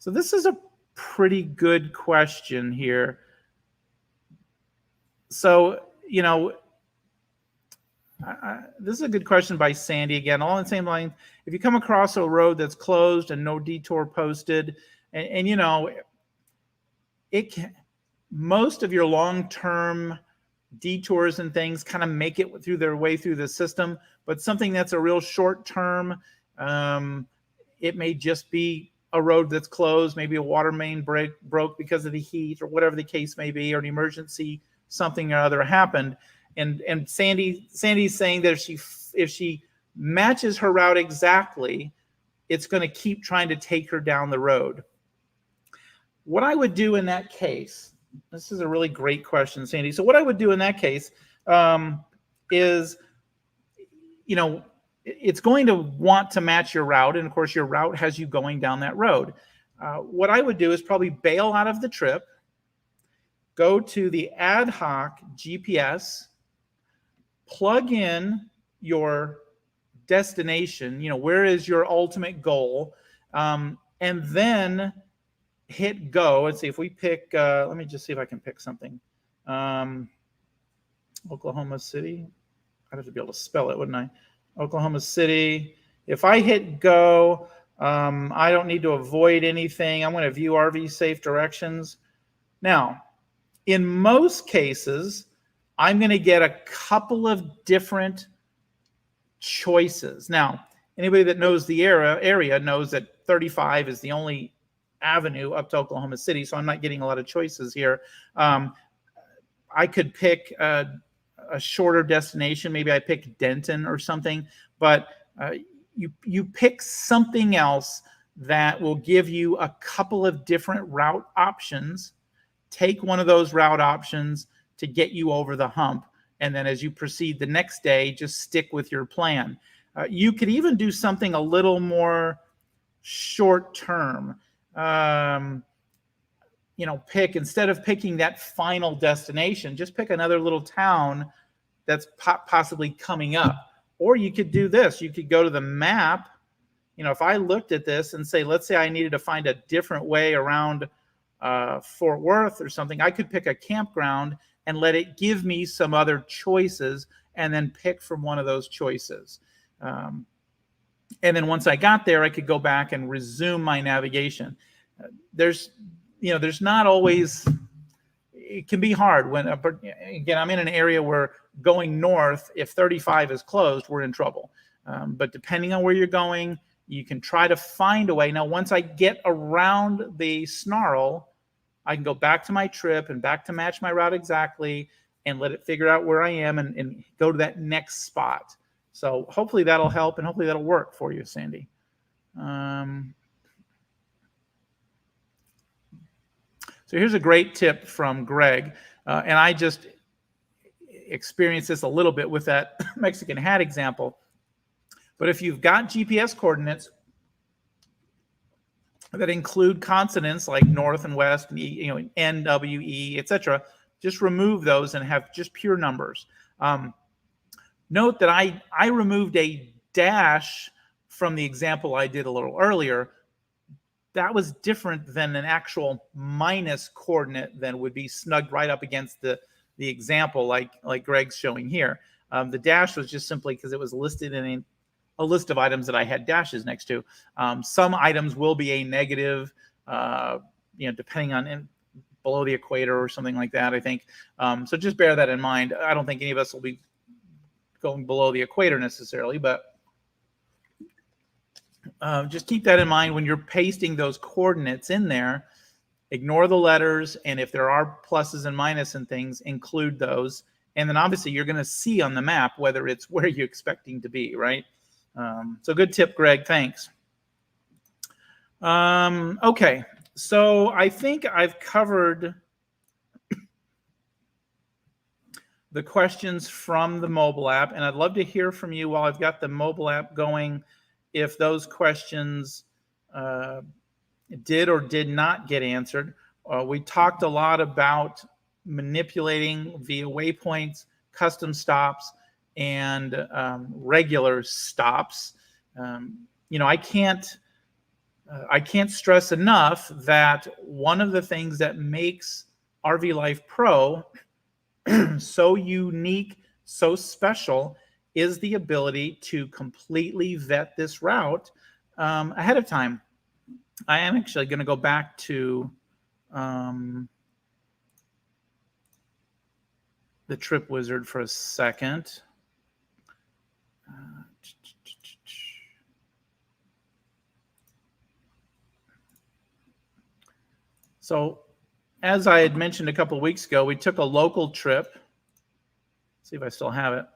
So this is a pretty good question here. So, you know, this is a good question by Sandy again, all in the same line. If you come across a road that's closed and no detour posted, and you know, most of your long-term detours and things kind of make it through their way through the system, but something that's a real short-term, it may just be a road that's closed, maybe a water main broke because of the heat or whatever the case may be, or an emergency, something or other happened. And Sandy's saying that if she matches her route exactly, it's going to keep trying to take her down the road. What I would do in that case, this is a really great question, Sandy. So what I would do in that case is, you know, it's going to want to match your route, and of course your route has you going down that road. What I would do is probably bail out of the trip, go to the ad hoc GPS, plug in your destination, you know, where is your ultimate goal, and then hit go. Let's see if we pick, let me just see if I can pick something. Oklahoma City. I'd have to be able to spell it, wouldn't I? Oklahoma City. If I hit go, I don't need to avoid anything. I'm going to view RV safe directions. Now, in most cases, I'm going to get a couple of different choices. Now, anybody that knows the area knows that 35 is the only avenue up to Oklahoma City, so I'm not getting a lot of choices here. I could pick a shorter destination. Maybe I pick Denton or something, but you pick something else that will give you a couple of different route options. Take one of those route options to get you over the hump, And then as you proceed the next day, just stick with your plan. You could even do something a little more short term. Pick, instead of picking that final destination, just pick another little town that's possibly coming up. Or you could do this. You could go to the map. If I looked at this and say, let's say I needed to find a different way around Fort Worth or something, I could pick a campground and let it give me some other choices and then pick from one of those choices. And then once I got there, I could go back and resume my navigation. There's not always, it can be hard when, again, I'm in an area where going north, if 35 is closed, we're in trouble. But depending on where you're going, you can try to find a way. Now, once I get around the snarl, I can go back to my trip and back to match my route exactly and let it figure out where I am and go to that next spot. So hopefully that'll help and hopefully that'll work for you, Sandy. So here's a great tip from Greg. And I just experienced this a little bit with that Mexican hat example. But if you've got GPS coordinates that include consonants like north and west, and N, W, E, etc., just remove those and have just pure numbers. Note that I removed a dash from the example I did a little earlier. That was different than an actual minus coordinate that would be snugged right up against the example like Greg's showing here. The dash was just simply because it was listed in a list of items that I had dashes next to. Some items will be a negative, depending on below the equator or something like that, I think. So just bear that in mind. I don't think any of us will be going below the equator necessarily, but just keep that in mind when you're pasting those coordinates in there. Ignore the letters, and if there are pluses and minuses and things, include those. And then obviously you're going to see on the map whether it's where you're expecting to be, right? So good tip, Greg. Thanks. Okay, so I think I've covered the questions from the mobile app, and I'd love to hear from you while I've got the mobile app going if those questions did or did not get answered. We talked a lot about manipulating via waypoints, custom stops, and regular stops. I can't stress enough that one of the things that makes RV Life Pro so unique, so special, is the ability to completely vet this route ahead of time. I am actually going to go back to the Trip Wizard for a second. So as I had mentioned a couple of weeks ago, we took a local trip. Let's see if I still have it.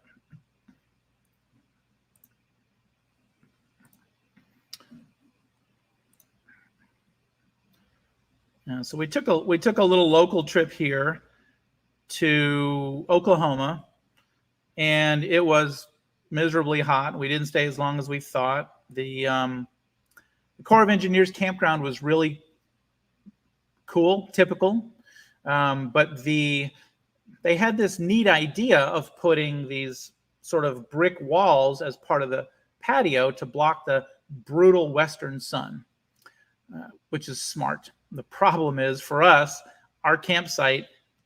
So we took a little local trip here to Oklahoma, and it was miserably hot. We didn't stay as long as we thought. The Corps of Engineers campground was really cool, typical, but they had this neat idea of putting these sort of brick walls as part of the patio to block the brutal western sun, which is smart. The problem is for us, our campsite,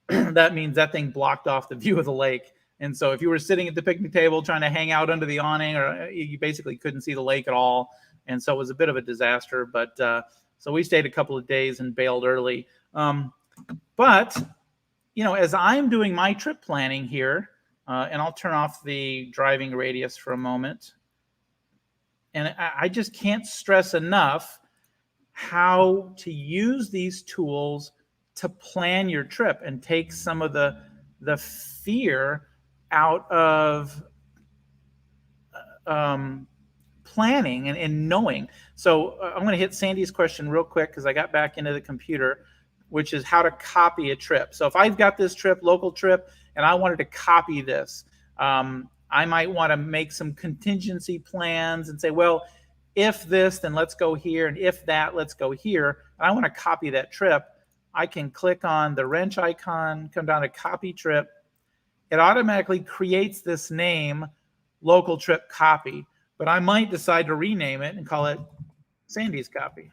that means that thing blocked off the view of the lake. And so if you were sitting at the picnic table trying to hang out under the awning, or you basically couldn't see the lake at all. And so it was a bit of a disaster. But so we stayed a couple of days and bailed early. But, as I'm doing my trip planning here, and I'll turn off the driving radius for a moment. And I just can't stress enough how to use these tools to plan your trip and take some of the fear out of planning and knowing. So I'm going to hit Sandy's question real quick because I got back into the computer, which is how to copy a trip. So if I've got this trip, local trip, and I wanted to copy this. I might want to make some contingency plans and say, well, if this, then let's go here, and if that, let's go here. And I want to copy that trip. I can click on the wrench icon, come down to copy trip. It automatically creates this name, local trip copy, but I might decide to rename it and call it Sandy's copy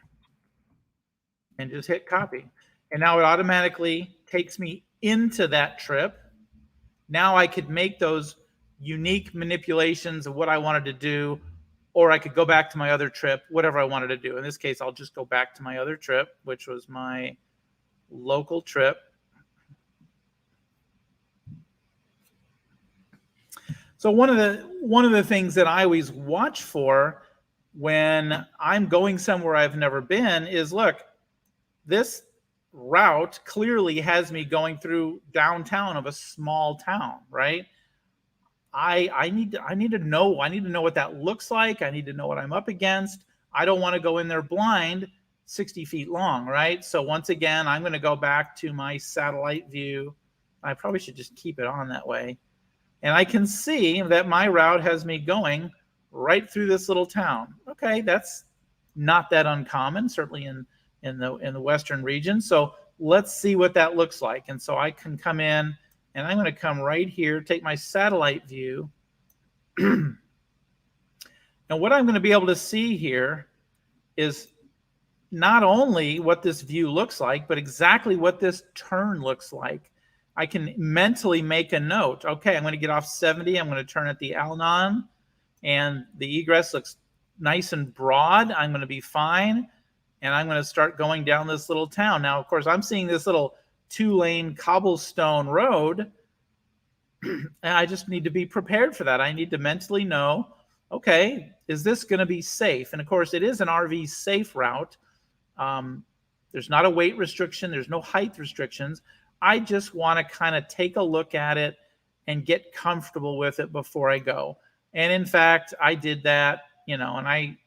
and just hit copy. And now it automatically takes me into that trip. Now I could make those unique manipulations of what I wanted to do, or I could go back to my other trip, whatever I wanted to do. In this case, I'll just go back to my other trip, which was my local trip. So one of the things that I always watch for when I'm going somewhere I've never been is, look, this route clearly has me going through downtown of a small town, right? I need to know what that looks like. I need to know what I'm up against. I don't want to go in there blind, 60 feet long, right? So once again, I'm going to go back to my satellite view. I probably should just keep it on that way. And I can see that my route has me going right through this little town. Okay, that's not that uncommon, certainly in the western region. So let's see what that looks like. And so I can come in, and I'm going to come right here, take my satellite view. And what I'm going to be able to see here is not only what this view looks like, but exactly what this turn looks like. I can mentally make a note. Okay, I'm going to get off 70. I'm going to turn at the Alnon, and the egress looks nice and broad. I'm going to be fine, and I'm going to start going down this little town. Now, of course, I'm seeing this little 2-lane cobblestone road, and I just need to be prepared for that. I need to mentally know, okay, is this going to be safe? And of course, it is an RV safe route. There's not a weight restriction. There's no height restrictions. I just want to kind of take a look at it and get comfortable with it before I go. And in fact, I did that, and I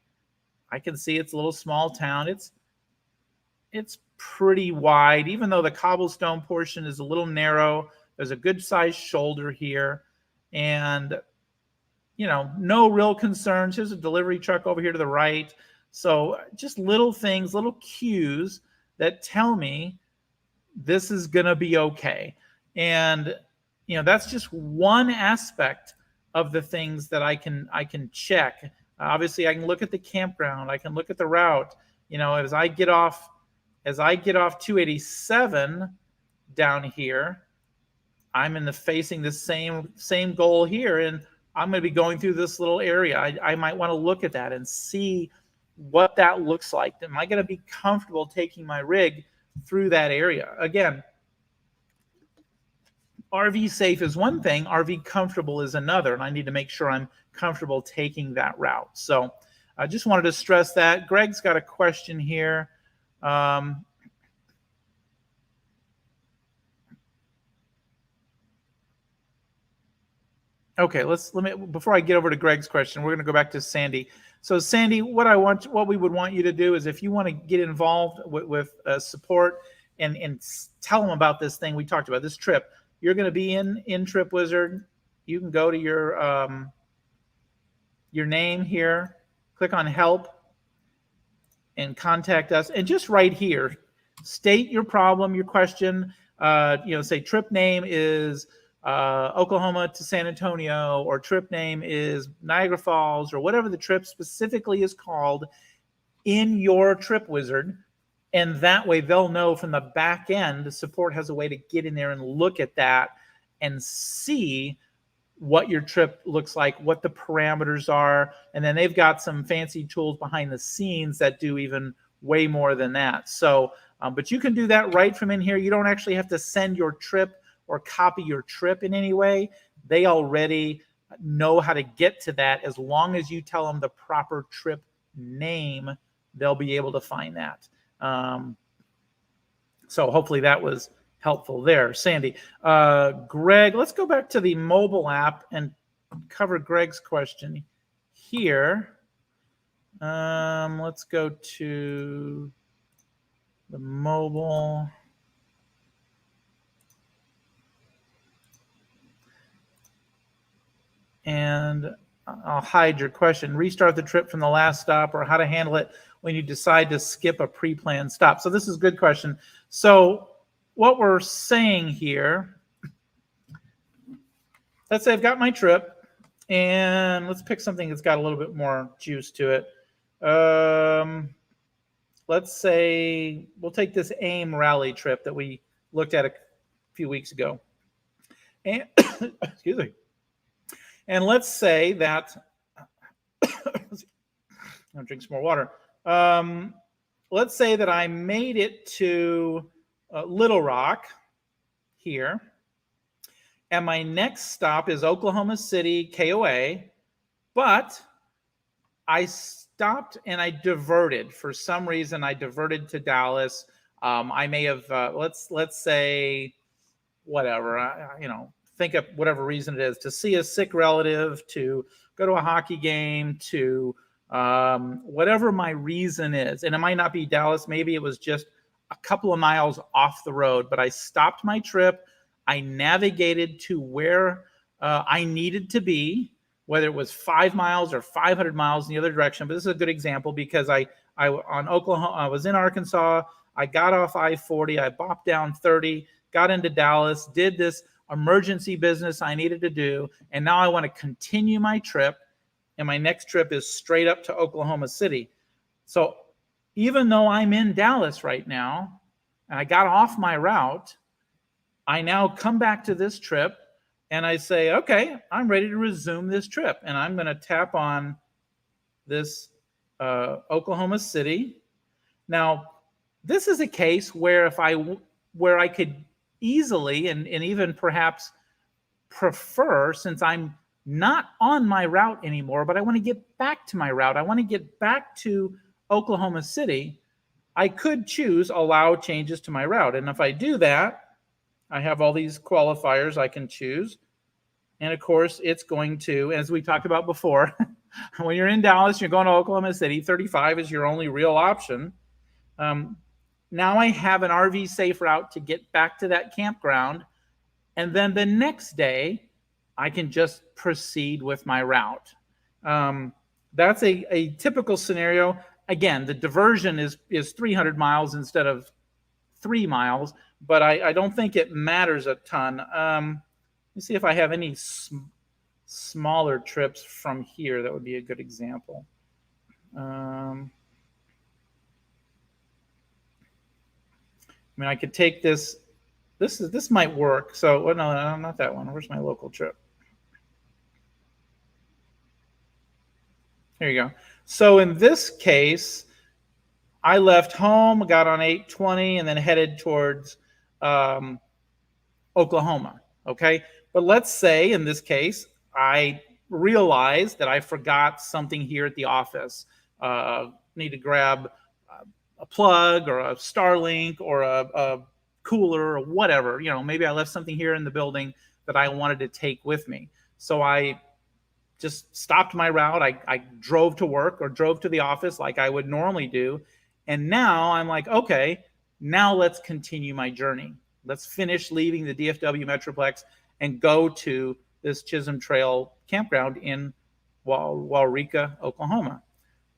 can see it's a little small town. It's pretty wide, even though the cobblestone portion is a little narrow. There's a good sized shoulder here, and no real concerns. Here's a delivery truck over here to the right. So just little things, little cues that tell me this is going to be okay. And, that's just one aspect of the things that I can check. Obviously, I can look at the campground. I can look at the route. As I get off 287 down here, I'm facing the same goal here, and I'm going to be going through this little area. I might want to look at that and see what that looks like. Am I going to be comfortable taking my rig through that area? Again, RV safe is one thing, RV comfortable is another, and I need to make sure I'm comfortable taking that route. So I just wanted to stress that. Greg's got a question here. Okay, before I get over to Greg's question, we're going to go back to Sandy. So Sandy, what we would want you to do is, if you want to get involved with support and tell them about this thing we talked about, this trip, you're going to be in Trip Wizard. You can go to your name here, click on help, and contact us. And just right here, state your problem, your question. Say trip name is Oklahoma to San Antonio, or trip name is Niagara Falls, or whatever the trip specifically is called in your Trip Wizard. And that way they'll know from the back end, the support has a way to get in there and look at that and see what your trip looks like, what the parameters are. And then they've got some fancy tools behind the scenes that do even way more than that. So, but you can do that right from in here. You don't actually have to send your trip or copy your trip in any way. They already know how to get to that. As long as you tell them the proper trip name, they'll be able to find that. So hopefully that was helpful there. Sandy, Greg, let's go back to the mobile app and cover Greg's question here. Let's go to the mobile. And I'll hide your question. Restart the trip from the last stop, or how to handle it when you decide to skip a pre-planned stop. So this is a good question. So what we're saying here, let's say I've got my trip, and let's pick something that's got a little bit more juice to it. Let's say we'll take this AIM rally trip that we looked at a few weeks ago. And excuse me. And let's say that I'll drink some more water. Let's say that I made it to Little Rock here, and my next stop is Oklahoma City, KOA, but I stopped and I diverted. For some reason, I diverted to Dallas. I may have, let's say, whatever, think of whatever reason it is, to see a sick relative, to go to a hockey game, to whatever my reason is. And it might not be Dallas. Maybe it was just a couple of miles off the road, but I stopped my trip. I navigated to where I needed to be, whether it was 5 miles or 500 miles in the other direction. But this is a good example because I was in Arkansas. I got off I-40. I bopped down 30, got into Dallas, did this emergency business I needed to do, and now I want to continue my trip, and my next trip is straight up to Oklahoma City. So even though I'm in Dallas right now, and I got off my route, I now come back to this trip, and I say, okay, I'm ready to resume this trip, and I'm going to tap on this Oklahoma City. Now, this is a case where where I could easily and even perhaps prefer, since I'm not on my route anymore, but I want to get back to my route. I want to get back to Oklahoma City. I could choose allow changes to my route. And if I do that, I have all these qualifiers I can choose. And of course, it's going to, as we talked about before, when you're in Dallas, you're going to Oklahoma City, 35 is your only real option. Now I have an RV safe route to get back to that campground. And then the next day, I can just proceed with my route. That's a typical scenario. Again, the diversion is 300 miles instead of 3 miles, but I don't think it matters a ton. Let me see if I have any smaller trips from here. That would be a good example. I mean, I could take this. This might work. So, well, no, not that one. Where's my local trip? Here you go. So in this case, I left home, got on 820, and then headed towards Oklahoma. Okay, but let's say in this case, I realized that I forgot something here at the office. Need to grab a plug or a Starlink or a cooler or whatever. Maybe I left something here in the building that I wanted to take with me. So I just stopped my route. I drove to work or drove to the office like I would normally do. And now I'm like, okay, now let's continue my journey. Let's finish leaving the DFW Metroplex and go to this Chisholm Trail campground in Waurika, Oklahoma.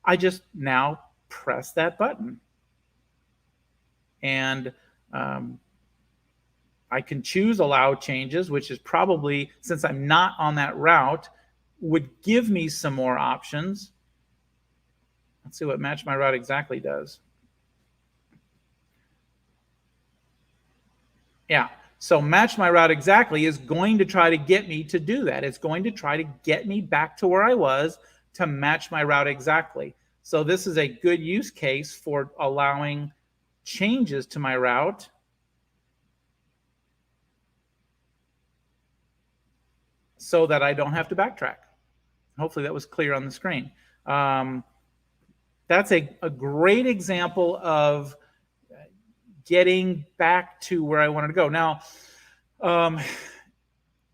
I just now press that button. And I can choose allow changes, which is probably, since I'm not on that route, would give me some more options. Let's see what match my route exactly does. Yeah, so match my route exactly is going to try to get me to do that. It's going to try to get me back to where I was to match my route exactly. So this is a good use case for allowing changes to my route so that I don't have to backtrack. Hopefully that was clear on the screen. That's a great example of getting back to where I wanted to go. Now,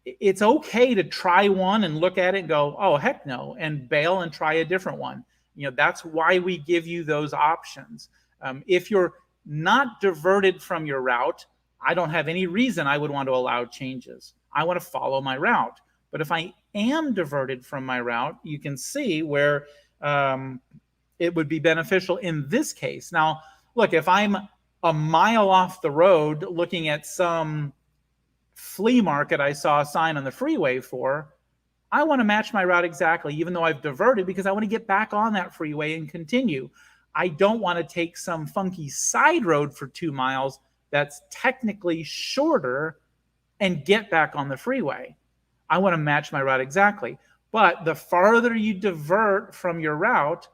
it's okay to try one and look at it and go, oh, heck no, and bail and try a different one. That's why we give you those options. If you're not diverted from your route, I don't have any reason I would want to allow changes. I want to follow my route. But if I am diverted from my route, you can see where it would be beneficial in this case. Now, look, if I'm a mile off the road looking at some flea market I saw a sign on the freeway for, I want to match my route exactly, even though I've diverted, because I want to get back on that freeway and continue. I don't want to take some funky side road for 2 miles that's technically shorter and get back on the freeway. I want to match my route exactly. But the farther you divert from your route,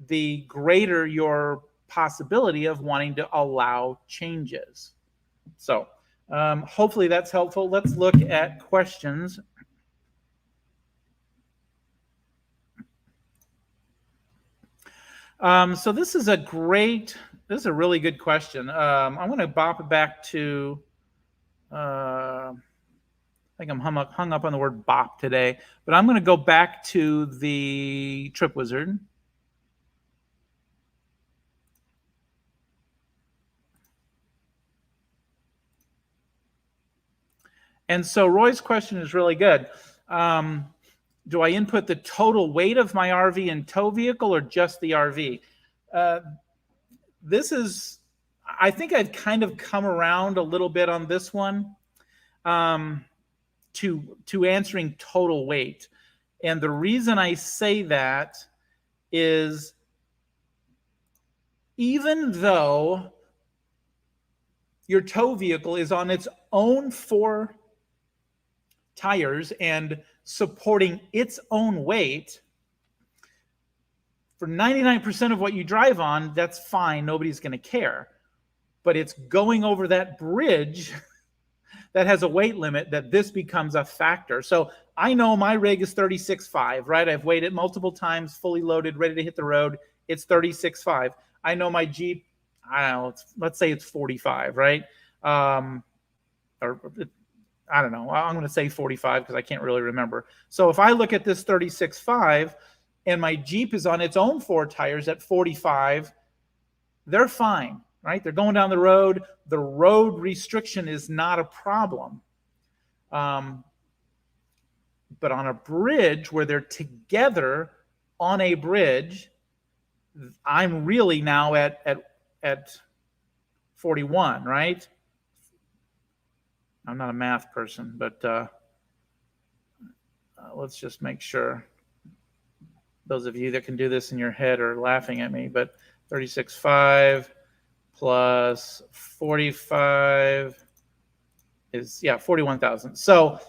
the greater your possibility of wanting to allow changes. So hopefully that's helpful. Let's look at questions. So this is a really good question. I'm going to bop back to, I think I'm hung up on the word bop today, but I'm going to go back to the Trip Wizard. And so Roy's question is really good. Do I input the total weight of my RV and tow vehicle or just the RV? I think I've kind of come around a little bit on this one to answering total weight. And the reason I say that is even though your tow vehicle is on its own 4 tires and supporting its own weight, for 99% of what you drive on, that's fine. Nobody's going to care. But it's going over that bridge that has a weight limit that this becomes a factor. So I know my rig is 36.5, right? I've weighed it multiple times, fully loaded, ready to hit the road. It's 36.5. I know my Jeep, I don't know, let's say it's 45, right? Or I don't know. I'm going to say 45 because I can't really remember. So if I look at this 36.5 and my Jeep is on its own 4 tires at 45, they're fine, right? They're going down the road. The road restriction is not a problem. But on a bridge where they're together on a bridge, I'm really now at 41, right? I'm not a math person, but let's just make sure. Those of you that can do this in your head are laughing at me, but 36.5 plus 45 is, 41,000. So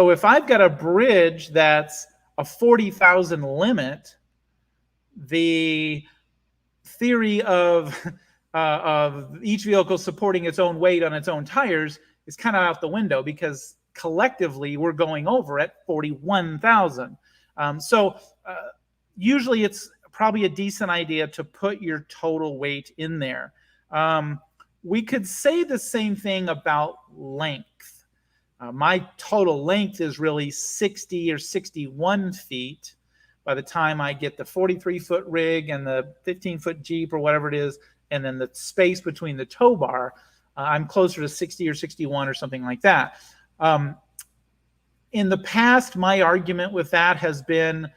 if I've got a bridge that's a 40,000 limit, the theory of each vehicle supporting its own weight on its own tires is kind of out the window because collectively we're going over at 41,000. Usually it's probably a decent idea to put your total weight in there. We could say the same thing about length. My total length is really 60 or 61 feet by the time I get the 43-foot rig and the 15-foot Jeep or whatever it is, and then the space between the tow bar, I'm closer to 60 or 61 or something like that. In the past, my argument with that has been,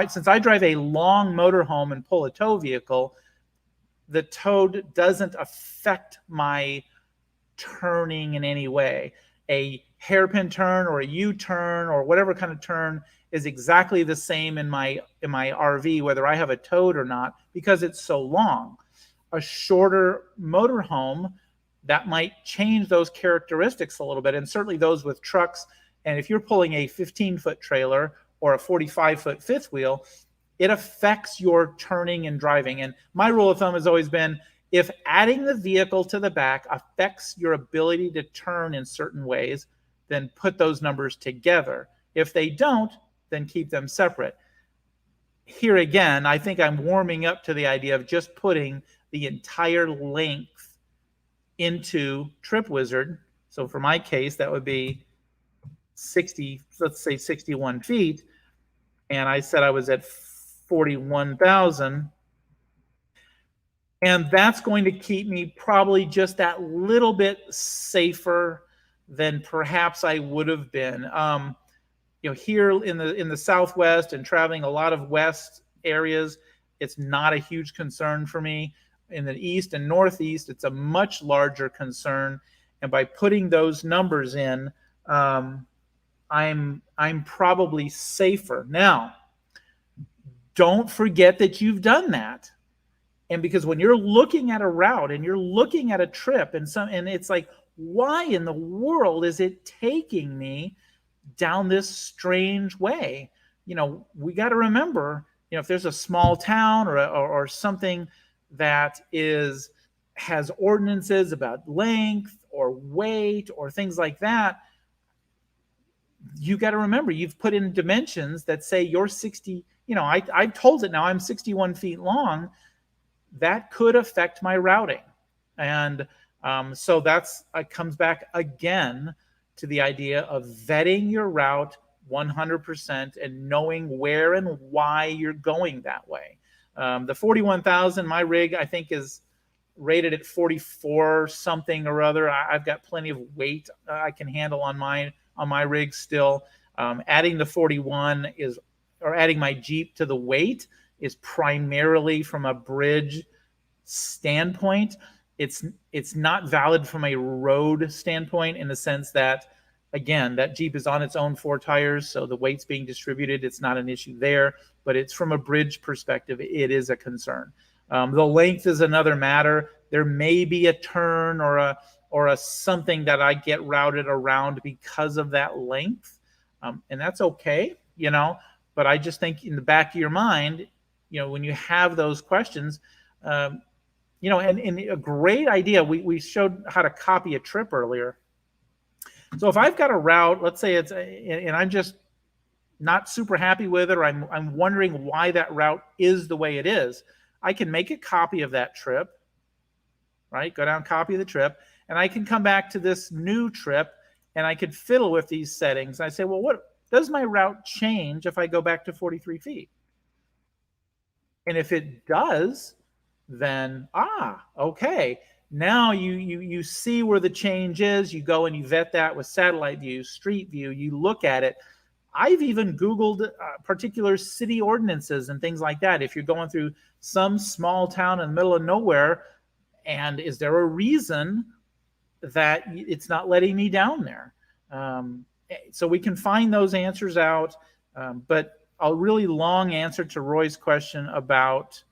since I drive a long motorhome and pull a tow vehicle, the tow doesn't affect my turning in any way. A hairpin turn or a U-turn or whatever kind of turn is exactly the same in my RV, whether I have a towed or not, because it's so long. A shorter motorhome, that might change those characteristics a little bit, and certainly those with trucks. And if you're pulling a 15-foot trailer or a 45-foot fifth wheel, it affects your turning and driving. And my rule of thumb has always been, if adding the vehicle to the back affects your ability to turn in certain ways, then put those numbers together. If they don't, then keep them separate. Here again, I think I'm warming up to the idea of just putting the entire length into Trip Wizard. So for my case, that would be 60, let's say 61 feet. And I said I was at 41,000. And that's going to keep me probably just that little bit safer than perhaps I would have been. here in the Southwest and traveling a lot of west areas, it's not a huge concern for me. In the East and Northeast, it's a much larger concern. And by putting those numbers in, I'm probably safer. Now, don't forget that you've done that. And because when you're looking at a route and you're looking at a trip and it's like, why in the world is it taking me down this strange way? We got to remember, if there's a small town or something that has ordinances about length or weight or things like that, you got to remember you've put in dimensions that say you're 60. I've told it now I'm 61 feet long. That could affect my routing. And so it comes back again to the idea of vetting your route 100% and knowing where and why you're going that way. The 41,000, my rig, I think, is rated at 44 something or other. I've got plenty of weight I can handle on my rig still. Adding the 41 or adding my Jeep to the weight is primarily from a bridge standpoint. It's not valid from a road standpoint in the sense that, again, that Jeep is on its own 4 tires, so the weight's being distributed. It's not an issue there, but it's from a bridge perspective, it is a concern. The length is another matter. There may be a turn or a something that I get routed around because of that length, and that's okay, But I just think in the back of your mind, when you have those questions, and a great idea, we showed how to copy a trip earlier. So if I've got a route, let's say and I'm just not super happy with it, or I'm wondering why that route is the way it is, I can make a copy of that trip, right? Go down, copy the trip, and I can come back to this new trip, and I could fiddle with these settings. I say, well, what does my route change if I go back to 43 feet? And if it does, then, okay. Now you see where the change is. You go and you vet that with satellite view, street view. You look at it. I've even Googled particular city ordinances and things like that. If you're going through some small town in the middle of nowhere, and is there a reason that it's not letting me down there? So we can find those answers out. But a really long answer to Roy's question about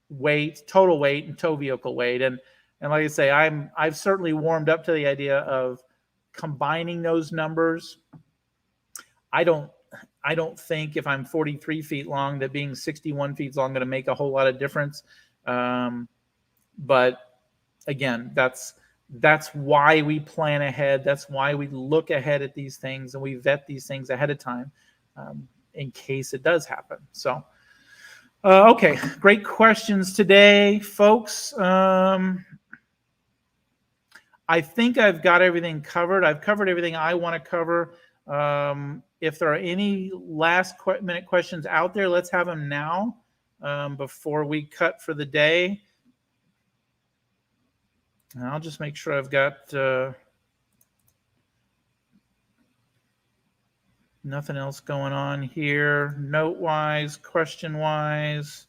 weight, total weight, and tow vehicle weight. And like I say, I've certainly warmed up to the idea of combining those numbers. I don't think if I'm 43 feet long that being 61 feet long going to make a whole lot of difference. But again, that's why we plan ahead. That's why we look ahead at these things and we vet these things ahead of time in case it does happen. So, okay, great questions today, folks. I think I've got everything covered. I've covered everything I want to cover. If there are any last minute questions out there, let's have them now before we cut for the day. And I'll just make sure I've got nothing else going on here, note-wise, question-wise.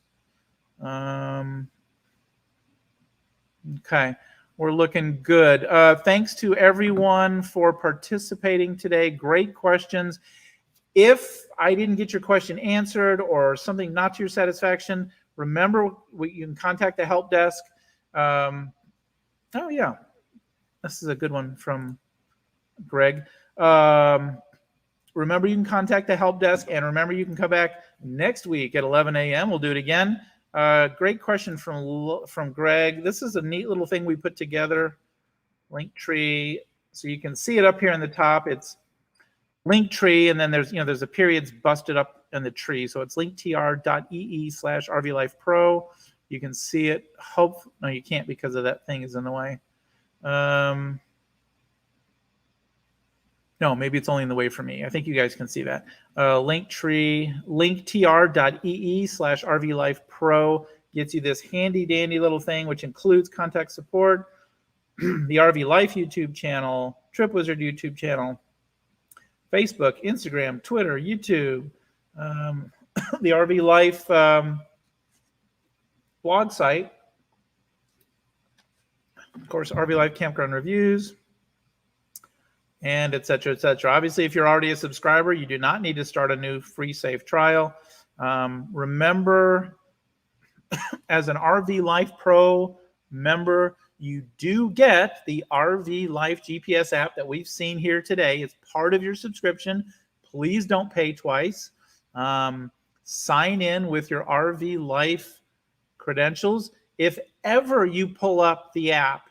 Okay. We're looking good. Thanks to everyone for participating today. Great questions. If I didn't get your question answered or something not to your satisfaction, remember you can contact the help desk. Oh, yeah. This is a good one from Greg. Remember, you can contact the help desk, and remember, you can come back next week at 11 a.m. We'll do it again. Great question from Greg. This is a neat little thing we put together, Linktree. So you can see it up here in the top. It's Linktree, and then there's a periods busted up in the tree. So it's linktr.ee/RVLifePro. You can see it. No, you can't because of that thing is in the way. No, maybe it's only in the way for me. I think you guys can see that. Linktree, linktr.ee/RVLifePro gets you this handy dandy little thing, which includes contact support, the RV Life YouTube channel, Trip Wizard YouTube channel, Facebook, Instagram, Twitter, YouTube, the RV Life blog site, of course, RV Life Campground Reviews, and et cetera, et cetera. Obviously, if you're already a subscriber, you do not need to start a new free safe trial. Remember, as an RV Life Pro member, you do get the RV Life GPS app that we've seen here today. It's part of your subscription. Please don't pay twice. Sign in with your RV Life credentials. If ever you pull up the app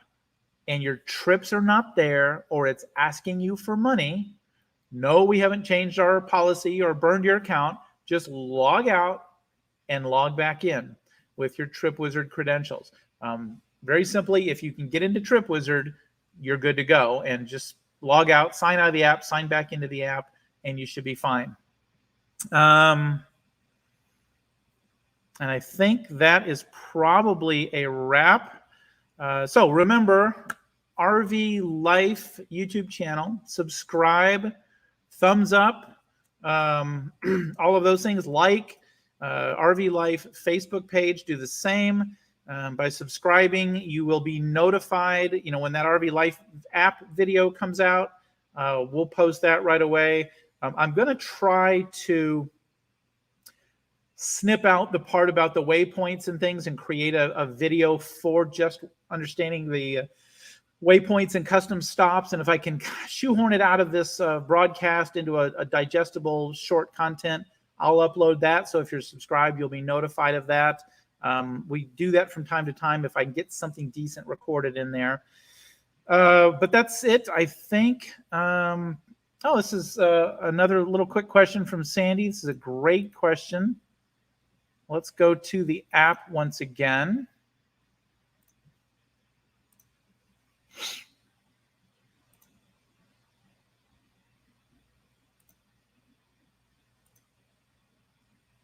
and your trips are not there, or it's asking you for money, no, we haven't changed our policy or burned your account. Just log out and log back in with your TripWizard credentials. Very simply, if you can get into TripWizard, you're good to go. And just log out, sign out of the app, sign back into the app, and you should be fine. And I think that is probably a wrap. So remember, RV Life YouTube channel, subscribe, thumbs up, all of those things, like RV Life Facebook page, do the same. By subscribing, you will be notified, when that RV Life app video comes out. We'll post that right away. I'm going to try to snip out the part about the waypoints and things and create a video for just understanding the waypoints and custom stops. And if I can shoehorn it out of this broadcast into a digestible short content, I'll upload that. So if you're subscribed, you'll be notified of that. We do that from time to time if I get something decent recorded in there. But that's it, I think. This is another little quick question from Sandy. This is a great question. Let's go to the app once again.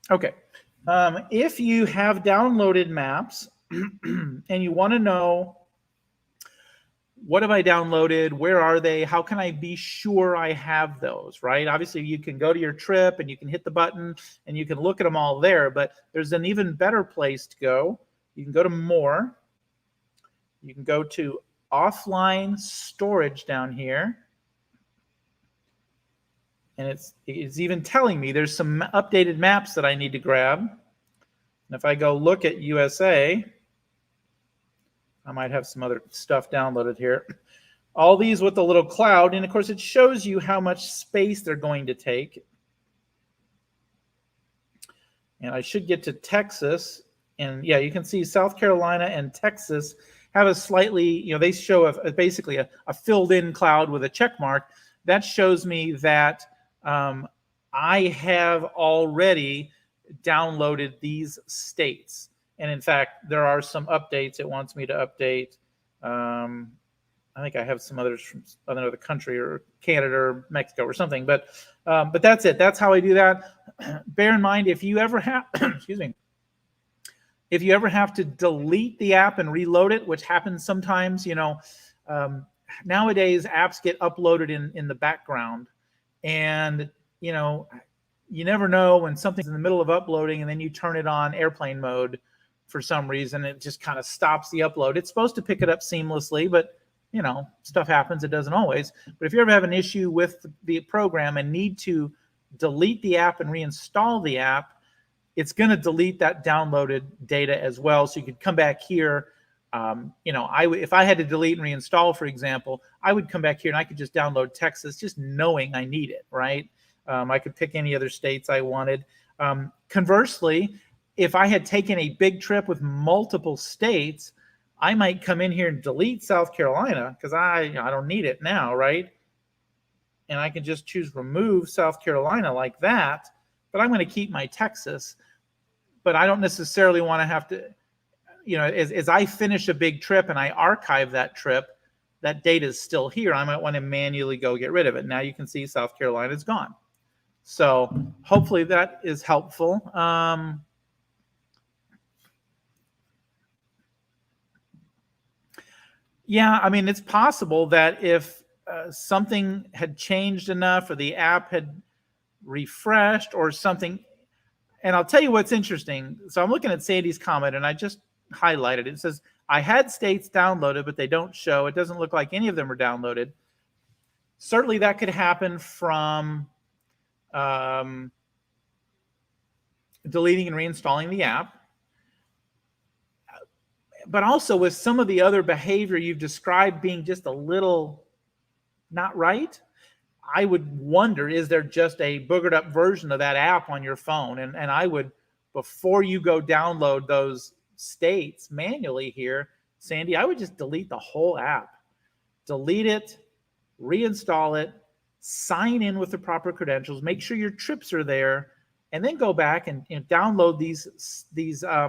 Okay. If you have downloaded maps and you want to know, what have I downloaded? Where are they? How can I be sure I have those, right? Obviously, you can go to your trip and you can hit the button and you can look at them all there, but there's an even better place to go. You can go to More. You can go to Offline Storage down here. And it's even telling me there's some updated maps that I need to grab. And if I go look at USA, I might have some other stuff downloaded here. All these with the little cloud, and of course it shows you how much space they're going to take. And I should get to Texas, and yeah, you can see South Carolina and Texas have a slightly, they show basically a filled-in cloud with a check mark. That shows me that I have already downloaded these states. And in fact, there are some updates. It wants me to update. I think I have some others from another country, or Canada or Mexico or something. But that's it. That's how I do that. Bear in mind, if you ever have, excuse me, if you ever have to delete the app and reload it, which happens sometimes, nowadays apps get uploaded in the background, and you never know when something's in the middle of uploading and then you turn it on airplane mode for some reason. It just kind of stops the upload. It's supposed to pick it up seamlessly, but stuff happens. It doesn't always. But if you ever have an issue with the program and need to delete the app and reinstall the app, it's going to delete that downloaded data as well. So you could come back here. If I had to delete and reinstall, for example, I would come back here and I could just download Texas, just knowing I need it, right? I could pick any other states I wanted. Conversely, if I had taken a big trip with multiple states, I might come in here and delete South Carolina because I don't need it now, right? And I can just choose remove South Carolina like that, but I'm going to keep my Texas. But I don't necessarily want to have to, as I finish a big trip and I archive that trip, that data is still here. I might want to manually go get rid of it. Now you can see South Carolina is gone. So hopefully that is helpful. Yeah, I mean, it's possible that if something had changed enough, or the app had refreshed, or something. And I'll tell you what's interesting. So I'm looking at Sandy's comment, and I just highlighted it. It says, I had states downloaded, but they don't show. It doesn't look like any of them are downloaded. Certainly that could happen from deleting and reinstalling the app. But also with some of the other behavior you've described being just a little not right, I would wonder, is there just a boogered up version of that app on your phone? And I would, before you go download those states manually here, Sandy, I would just delete the whole app. Delete it, reinstall it, sign in with the proper credentials, make sure your trips are there, and then go back and download these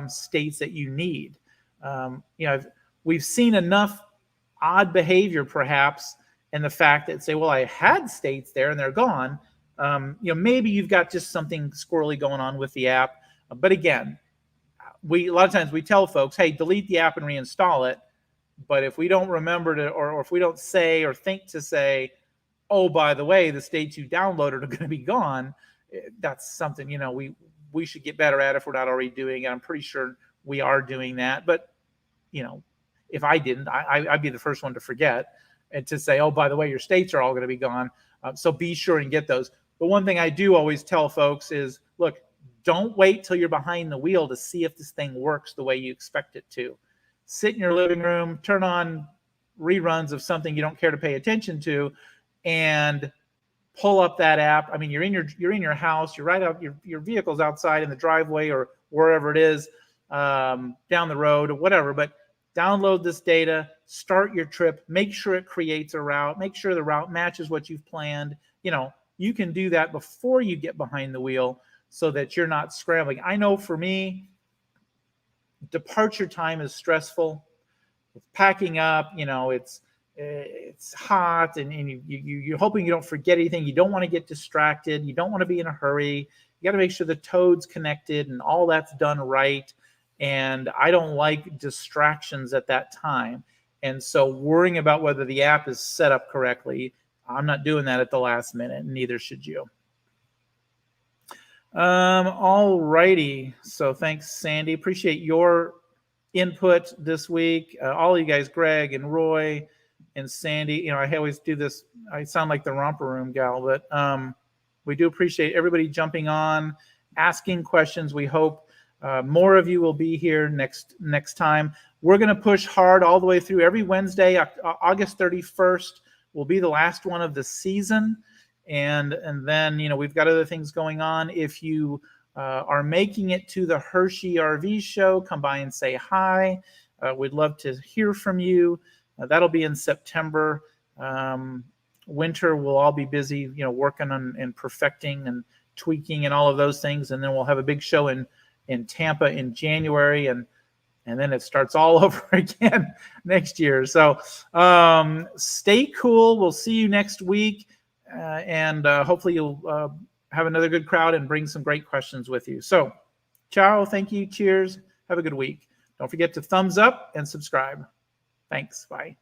states that you need. We've seen enough odd behavior, perhaps, and the fact that say, well, I had states there and they're gone. Maybe you've got just something squirrely going on with the app. But again, a lot of times we tell folks, hey, delete the app and reinstall it. But if we don't remember to, or if we don't say or think to say, oh, by the way, the states you downloaded are going to be gone, that's something, we should get better at if we're not already doing it. I'm pretty sure we are doing that. But, if I didn't, I'd be the first one to forget and to say, oh, by the way, your states are all going to be gone. So be sure and get those. But one thing I do always tell folks is, look, don't wait till you're behind the wheel to see if this thing works the way you expect it to. Sit in your living room, turn on reruns of something you don't care to pay attention to, and pull up that app. I mean, you're in your house, you're right out, your vehicle's outside in the driveway or wherever it is, down the road or whatever, but download this data, start your trip, make sure it creates a route, make sure the route matches what you've planned. You can do that before you get behind the wheel so that you're not scrambling. I know for me, departure time is stressful. It's packing up, it's hot, and you're hoping you don't forget anything. You don't want to get distracted. You don't want to be in a hurry. You got to make sure the toad's connected and all that's done right. And I don't like distractions at that time. And so worrying about whether the app is set up correctly, I'm not doing that at the last minute, and neither should you. All righty. So thanks, Sandy. Appreciate your input this week. All of you guys, Greg and Roy and Sandy. I always do this. I sound like the romper room gal, but we do appreciate everybody jumping on, asking questions. We hope more of you will be here next time. We're going to push hard all the way through every Wednesday. August 31st will be the last one of the season. And then, we've got other things going on. If you are making it to the Hershey RV show, come by and say hi. We'd love to hear from you. That'll be in September. Winter, we'll all be busy, working on and perfecting and tweaking and all of those things. And then we'll have a big show in Tampa in January, and then it starts all over again next year. So stay cool. We'll see you next week, and hopefully you'll have another good crowd and bring some great questions with you. So ciao, thank you, cheers, have a good week. Don't forget to thumbs up and subscribe. Thanks, bye.